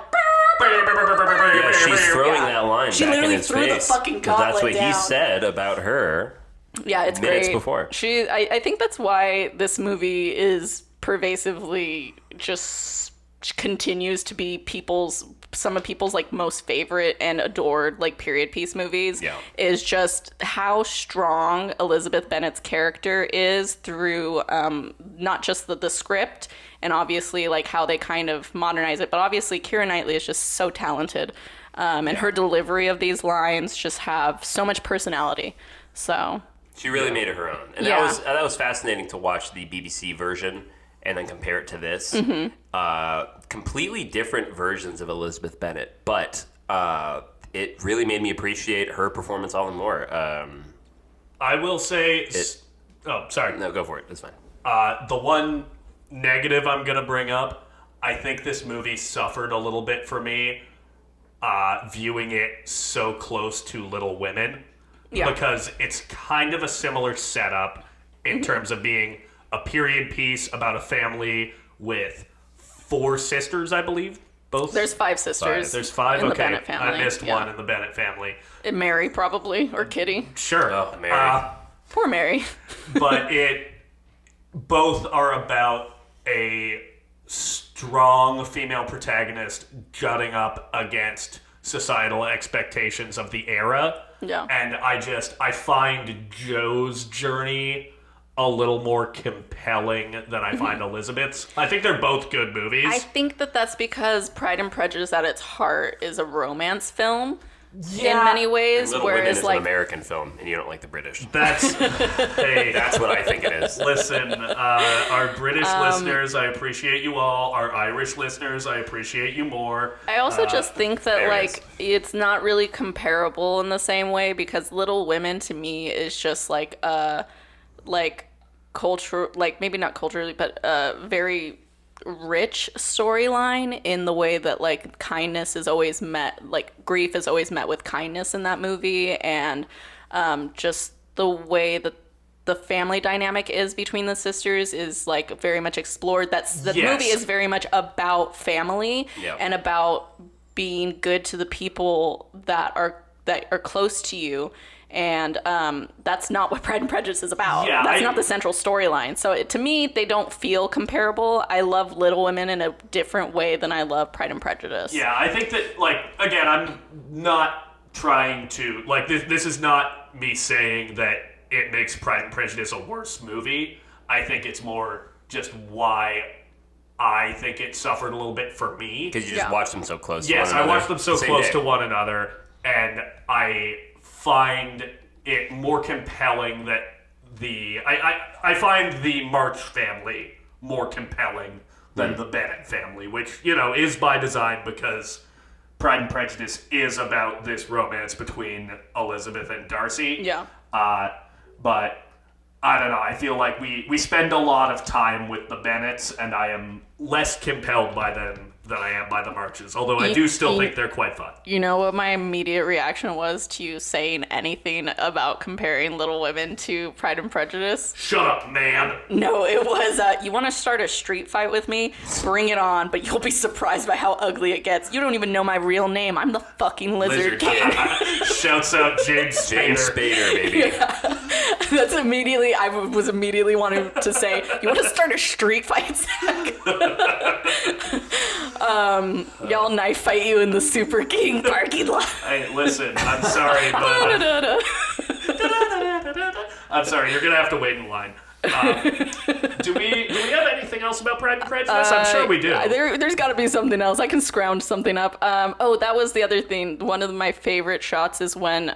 [SPEAKER 4] yeah, she's throwing that line
[SPEAKER 5] she
[SPEAKER 4] back
[SPEAKER 5] literally
[SPEAKER 4] in his
[SPEAKER 5] threw
[SPEAKER 4] face.
[SPEAKER 5] the fucking gauntlet
[SPEAKER 4] That's what
[SPEAKER 5] down.
[SPEAKER 4] he said about her.
[SPEAKER 5] Yeah, it's
[SPEAKER 4] minutes
[SPEAKER 5] great.
[SPEAKER 4] before.
[SPEAKER 5] I think that's why this movie is pervasively just continues to be some of people's like most favorite and adored like period piece movies.
[SPEAKER 4] Yeah.
[SPEAKER 5] Is just how strong Elizabeth Bennet's character is through not just the script and obviously like how they kind of modernize it, but obviously Keira Knightley is just so talented, and her delivery of these lines just have so much personality. So
[SPEAKER 4] she really made it her own, and that was fascinating to watch the BBC version and then compare it to this. Completely different versions of Elizabeth Bennet, but it really made me appreciate her performance all the more.
[SPEAKER 1] I will say... sorry.
[SPEAKER 4] No, go for it. It's fine.
[SPEAKER 1] The one negative I'm going to bring up, I think this movie suffered a little bit for me viewing it so close to Little Women. Yeah. Because it's kind of a similar setup in terms of being a period piece about a family with 4 sisters, I believe. Both.
[SPEAKER 5] There's 5 sisters.
[SPEAKER 1] There's 5.
[SPEAKER 5] In
[SPEAKER 1] okay,
[SPEAKER 5] the Bennett family.
[SPEAKER 1] I missed one in the Bennett family.
[SPEAKER 5] And Mary probably, or Kitty.
[SPEAKER 1] Sure.
[SPEAKER 4] Oh, Mary.
[SPEAKER 5] Poor Mary.
[SPEAKER 1] But both are about a strong female protagonist jutting up against societal expectations of the era.
[SPEAKER 5] Yeah.
[SPEAKER 1] And I find Joe's journey a little more compelling than I find Elizabeth's. I think they're both good movies.
[SPEAKER 5] I think that's because Pride and Prejudice at its heart is a romance film in many ways.
[SPEAKER 4] Little
[SPEAKER 5] whereas
[SPEAKER 4] Women is
[SPEAKER 5] like
[SPEAKER 4] an American film, and you don't like the British.
[SPEAKER 1] That's
[SPEAKER 4] That's what I think it is.
[SPEAKER 1] Listen, our British listeners, I appreciate you all. Our Irish listeners, I appreciate you more.
[SPEAKER 5] I also just think that like it's not really comparable in the same way because Little Women to me is just like culture, like maybe not culturally, but very rich storyline in the way that like kindness is always met, like grief is always met with kindness in that movie, and just the way that the family dynamic is between the sisters is like very much explored. Movie is very much about family and about being good to the people that are close to you. And that's not what Pride and Prejudice is about. Yeah, that's not the central storyline. So to me, they don't feel comparable. I love Little Women in a different way than I love Pride and Prejudice.
[SPEAKER 1] Yeah, I think that, like, again, I'm not trying to, like, this is not me saying that it makes Pride and Prejudice a worse movie. I think it's more just why I think it suffered a little bit for me.
[SPEAKER 4] Because you just watched them so close to one another.
[SPEAKER 1] Yes, I watched them so close to one another, and I find it more compelling that I find the March family more compelling than the Bennett family, which, you know, is by design because Pride and Prejudice is about this romance between Elizabeth and Darcy.
[SPEAKER 5] Yeah.
[SPEAKER 1] But I don't know, I feel like we spend a lot of time with the Bennetts, and I am less compelled by them than I am by the Marches, although I do still think they're quite fun.
[SPEAKER 5] You know what my immediate reaction was to you saying anything about comparing Little Women to Pride and Prejudice?
[SPEAKER 1] Shut up, man.
[SPEAKER 5] No, it was, you want to start a street fight with me? Bring it on, but you'll be surprised by how ugly it gets. You don't even know my real name. I'm the fucking Lizard King.
[SPEAKER 1] Shouts out James Spader.
[SPEAKER 4] James Spader, baby.
[SPEAKER 5] Yeah. That's immediately, I was immediately wanting to say, you want to start a street fight, Zack? Y'all knife fight you in the Super King parking lot.
[SPEAKER 1] Hey, listen, I'm sorry, but I'm sorry, you're gonna have to wait in line. Do we have anything else about Pride and Prejudice? I'm sure we do.
[SPEAKER 5] There's got to be something else. I can scrounge something up. That was the other thing. One of my favorite shots is when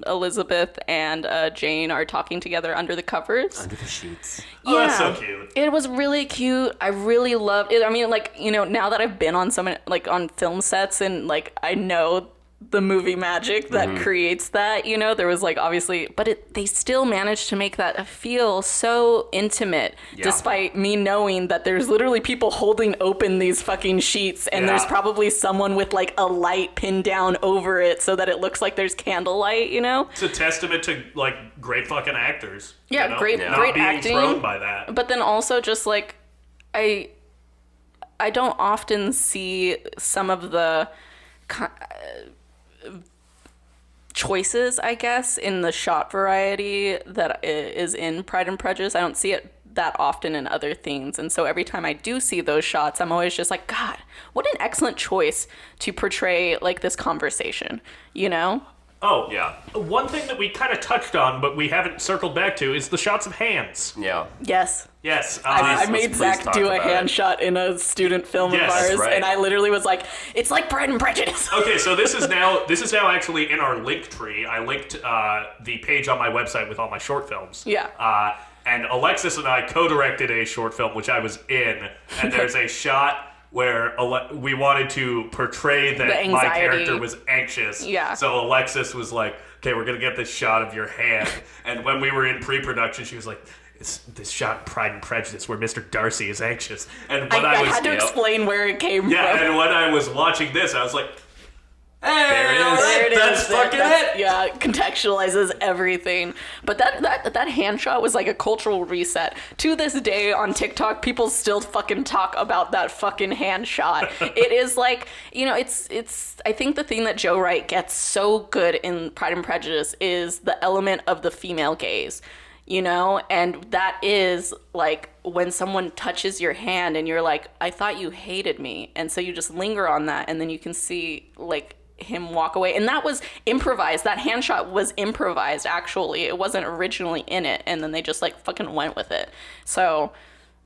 [SPEAKER 5] Elizabeth and Jane are talking together under the covers.
[SPEAKER 4] Under the sheets.
[SPEAKER 1] Oh, that's so cute.
[SPEAKER 5] It was really cute. I really loved it. I mean, like, you know, now that I've been on so many, like, on film sets and, like, I know the movie magic that creates that, you know. There was like obviously, but they still managed to make that feel so intimate, despite me knowing that there's literally people holding open these fucking sheets, and there's probably someone with like a light pinned down over it so that it looks like there's candlelight, you know.
[SPEAKER 1] It's a testament to like great fucking actors.
[SPEAKER 5] Yeah,
[SPEAKER 1] you know?
[SPEAKER 5] great
[SPEAKER 1] being
[SPEAKER 5] acting.
[SPEAKER 1] Thrown by that.
[SPEAKER 5] But then also just like I don't often see some of the choices, I guess, in the shot variety that is in Pride and Prejudice. I don't see it that often in other things, and so every time I do see those shots, I'm always just like, God, what an excellent choice to portray like this conversation, you know?
[SPEAKER 1] Oh, yeah. One thing that we kind of touched on, but we haven't circled back to, is the shots of hands.
[SPEAKER 4] Yeah.
[SPEAKER 5] Yes.
[SPEAKER 1] Yes.
[SPEAKER 5] I made Zack do a hand shot in a student film of ours, and I literally was like, it's like Pride and Prejudice.
[SPEAKER 1] Okay, so this is now actually in our link tree. I linked the page on my website with all my short films.
[SPEAKER 5] Yeah.
[SPEAKER 1] And Alexis and I co-directed a short film, which I was in, and there's a shot where we wanted to portray that my character was anxious.
[SPEAKER 5] Yeah.
[SPEAKER 1] So Alexis was like, okay, we're going to get this shot of your hand. And when we were in pre-production, she was like, it's this shot in Pride and Prejudice where Mr. Darcy is anxious. And when I
[SPEAKER 5] had to explain where it came from.
[SPEAKER 1] Yeah, and when I was watching this, I was like, hey,
[SPEAKER 5] there it is.
[SPEAKER 1] That's fucking it.
[SPEAKER 5] Yeah, contextualizes everything. But that hand shot was like a cultural reset. To this day on TikTok, people still fucking talk about that fucking hand shot. It is like, you know, it's I think the thing that Joe Wright gets so good in Pride and Prejudice is the element of the female gaze. You know, and that is like when someone touches your hand and you're like, I thought you hated me. And so you just linger on that, and then you can see like him walk away. And that was improvised. That hand shot was improvised, actually. It wasn't originally in it, and then they just like fucking went with it. So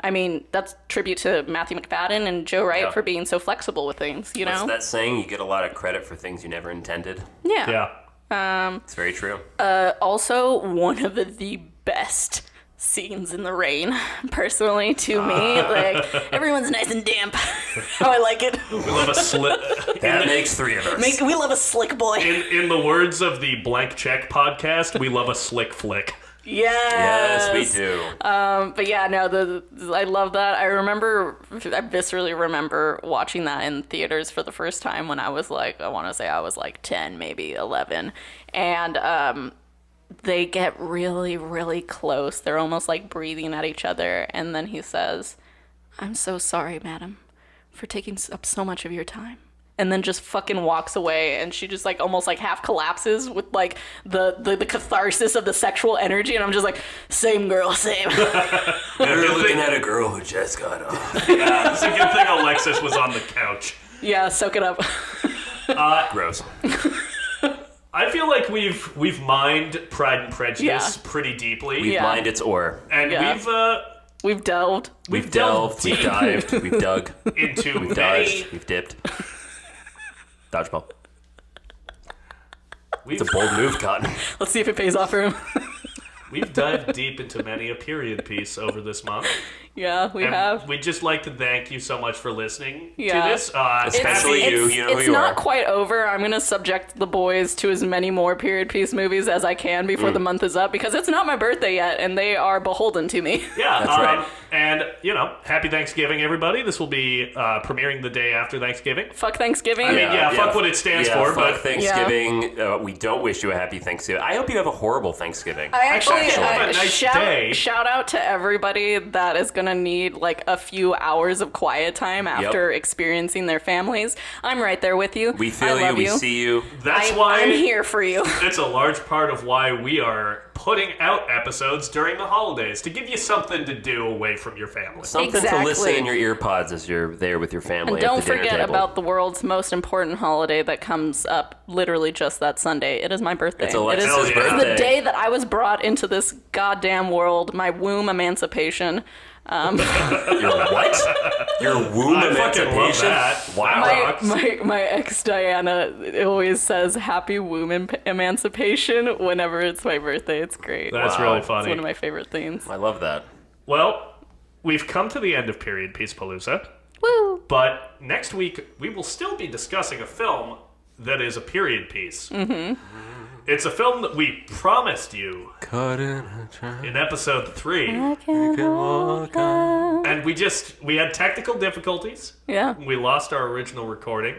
[SPEAKER 5] I mean, that's tribute to Matthew McFadden and Joe Wright for being so flexible with things, you know?
[SPEAKER 4] What's that saying? You get a lot of credit for things you never intended.
[SPEAKER 5] Yeah.
[SPEAKER 4] It's very true.
[SPEAKER 5] Also, one of the best scenes in the rain, personally, to me. Like, everyone's nice and damp. How I like it.
[SPEAKER 1] We love a slick...
[SPEAKER 4] That makes three of us.
[SPEAKER 5] We love a slick boy.
[SPEAKER 1] In the words of the Blank Check podcast, we love a slick flick.
[SPEAKER 5] Yes,
[SPEAKER 4] we do.
[SPEAKER 5] But yeah, no, I love that. I viscerally remember watching that in theaters for the first time when I was like, I want to say I was like 10, maybe 11. And they get really, really close. They're almost like breathing at each other. And then he says, I'm so sorry, madam, for taking up so much of your time. And then just fucking walks away, and she just like almost like half collapses with like the catharsis of the sexual energy, and I'm just like, same girl, same.
[SPEAKER 4] You're looking at a girl who just got off.
[SPEAKER 1] Yeah, it's a good thing Alexis was on the couch.
[SPEAKER 5] Yeah, soak it up.
[SPEAKER 4] Gross.
[SPEAKER 1] I feel like we've mined Pride and Prejudice pretty deeply.
[SPEAKER 4] We've mined its ore.
[SPEAKER 1] And
[SPEAKER 5] we've delved.
[SPEAKER 1] We've delved.
[SPEAKER 4] We've dived. We've dug.
[SPEAKER 1] Into
[SPEAKER 4] we've dodged. We've dipped. Dodgeball. It's a bold move, Cotton.
[SPEAKER 5] Let's see if it pays off for him.
[SPEAKER 1] We've dived deep into many a period piece over this month.
[SPEAKER 5] Yeah, we have.
[SPEAKER 1] We'd just like to thank you so much for listening to this.
[SPEAKER 4] Especially you know who you are.
[SPEAKER 5] It's not quite over. I'm going to subject the boys to as many more period piece movies as I can before the month is up, because it's not my birthday yet, and they are beholden to me.
[SPEAKER 1] Yeah,
[SPEAKER 4] that's right.
[SPEAKER 1] And, you know, happy Thanksgiving, everybody. This will be premiering the day after Thanksgiving.
[SPEAKER 5] Fuck Thanksgiving.
[SPEAKER 1] I mean, fuck what it stands for.
[SPEAKER 4] Fuck Thanksgiving. We don't wish you a happy Thanksgiving. I hope you have a horrible Thanksgiving.
[SPEAKER 5] I actually
[SPEAKER 1] have a nice day.
[SPEAKER 5] Shout out to everybody that is going to need like a few hours of quiet time after experiencing their families. I'm right there with you.
[SPEAKER 4] We feel you. We see you.
[SPEAKER 1] That's why
[SPEAKER 5] I'm here for you.
[SPEAKER 1] It's a large part of why we are putting out episodes during the holidays, to give you something to do away from your family.
[SPEAKER 4] Something to listen in your ear pods as you're there with your family.
[SPEAKER 5] And don't
[SPEAKER 4] at the dinner
[SPEAKER 5] forget
[SPEAKER 4] table.
[SPEAKER 5] about the world's most important holiday that comes up literally just that Sunday. It is my birthday.
[SPEAKER 4] It's Alexis'
[SPEAKER 5] It
[SPEAKER 4] birthday.
[SPEAKER 5] is the day that I was brought into this goddamn world, my womb emancipation.
[SPEAKER 4] Your what? Your womb
[SPEAKER 1] I
[SPEAKER 4] emancipation?
[SPEAKER 1] fucking love that.
[SPEAKER 4] Wow.
[SPEAKER 5] My ex Diana always says happy womb emancipation whenever it's my birthday. It's great.
[SPEAKER 1] That's really funny.
[SPEAKER 5] It's one of my favorite things.
[SPEAKER 4] I love that.
[SPEAKER 1] Well, we've come to the end of Period Piece Palooza.
[SPEAKER 5] Woo!
[SPEAKER 1] But next week, we will still be discussing a film that is a period piece. Mm-hmm. It's a film that we promised you in episode 3. And we had technical difficulties.
[SPEAKER 5] Yeah.
[SPEAKER 1] We lost our original recording.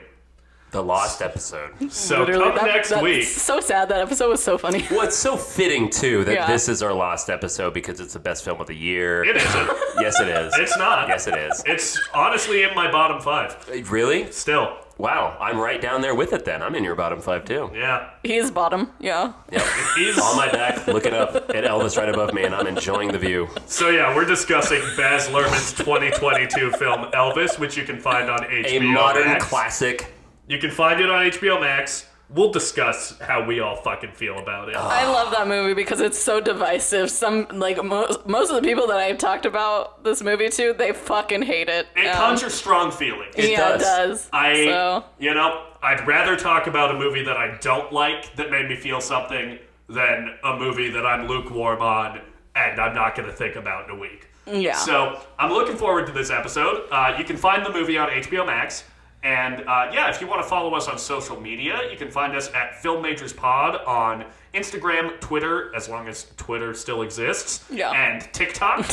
[SPEAKER 4] The lost episode.
[SPEAKER 1] So literally, come next week.
[SPEAKER 5] So sad. That episode was so funny.
[SPEAKER 4] Well, it's so fitting, too, that this is our lost episode because it's the best film of the year.
[SPEAKER 1] It isn't.
[SPEAKER 4] Yes, it is.
[SPEAKER 1] It's not.
[SPEAKER 4] Yes, it is.
[SPEAKER 1] It's honestly in my bottom 5.
[SPEAKER 4] Really?
[SPEAKER 1] Still.
[SPEAKER 4] Wow, I'm right down there with it then. I'm in your bottom 5 too.
[SPEAKER 1] Yeah.
[SPEAKER 5] He's bottom, yeah.
[SPEAKER 4] Yep. He's on my back, looking up at Elvis right above me, and I'm enjoying the view.
[SPEAKER 1] So yeah, we're discussing Baz Luhrmann's 2022 film Elvis, which you can find on HBO
[SPEAKER 4] A modern
[SPEAKER 1] Max.
[SPEAKER 4] classic.
[SPEAKER 1] You can find it on HBO Max. We'll discuss how we all fucking feel about it.
[SPEAKER 5] I love that movie because it's so divisive. Most of the people that I've talked about this movie to, they fucking hate it.
[SPEAKER 1] It conjures strong feelings.
[SPEAKER 5] It does.
[SPEAKER 1] I'd rather talk about a movie that I don't like that made me feel something than a movie that I'm lukewarm on and I'm not going to think about in a week.
[SPEAKER 5] Yeah.
[SPEAKER 1] So I'm looking forward to this episode. You can find the movie on HBO Max. And if you want to follow us on social media, you can find us at Film Majors Pod on Instagram, Twitter, as long as Twitter still exists, and TikTok.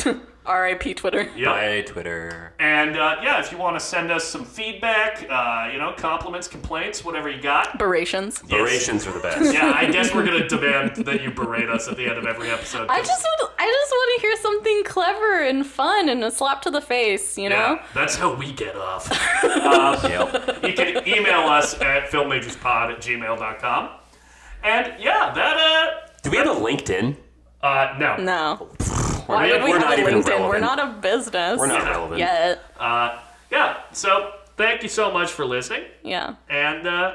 [SPEAKER 5] R.I.P. Twitter.
[SPEAKER 1] Yep.
[SPEAKER 4] Bye, Twitter.
[SPEAKER 1] And if you want to send us some feedback, compliments, complaints, whatever you got.
[SPEAKER 5] Berations.
[SPEAKER 1] Yes.
[SPEAKER 4] Berations are the best.
[SPEAKER 1] Yeah, I guess we're going to demand that you berate us at the end of every episode.
[SPEAKER 5] I just want to hear something clever and fun and a slap to the face, you know?
[SPEAKER 1] Yeah, that's how we get off. You can email us at filmmajorspod@gmail.com. And
[SPEAKER 4] do we have a LinkedIn?
[SPEAKER 1] No.
[SPEAKER 5] No. Why would we have a LinkedIn?
[SPEAKER 4] Relevant.
[SPEAKER 5] We're not a business.
[SPEAKER 4] We're not relevant.
[SPEAKER 5] Yet.
[SPEAKER 1] So thank you so much for listening.
[SPEAKER 5] Yeah.
[SPEAKER 1] And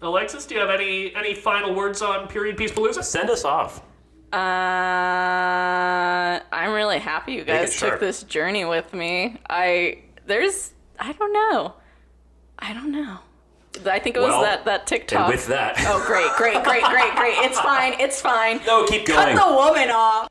[SPEAKER 1] Alexis, do you have any final words on Period Piece Palooza?
[SPEAKER 4] Send us off.
[SPEAKER 5] I'm really happy you guys took this journey with me. I don't know. I think it was that TikTok.
[SPEAKER 4] And with that.
[SPEAKER 5] Oh, great. It's fine.
[SPEAKER 4] No, keep going.
[SPEAKER 5] Cut the woman off.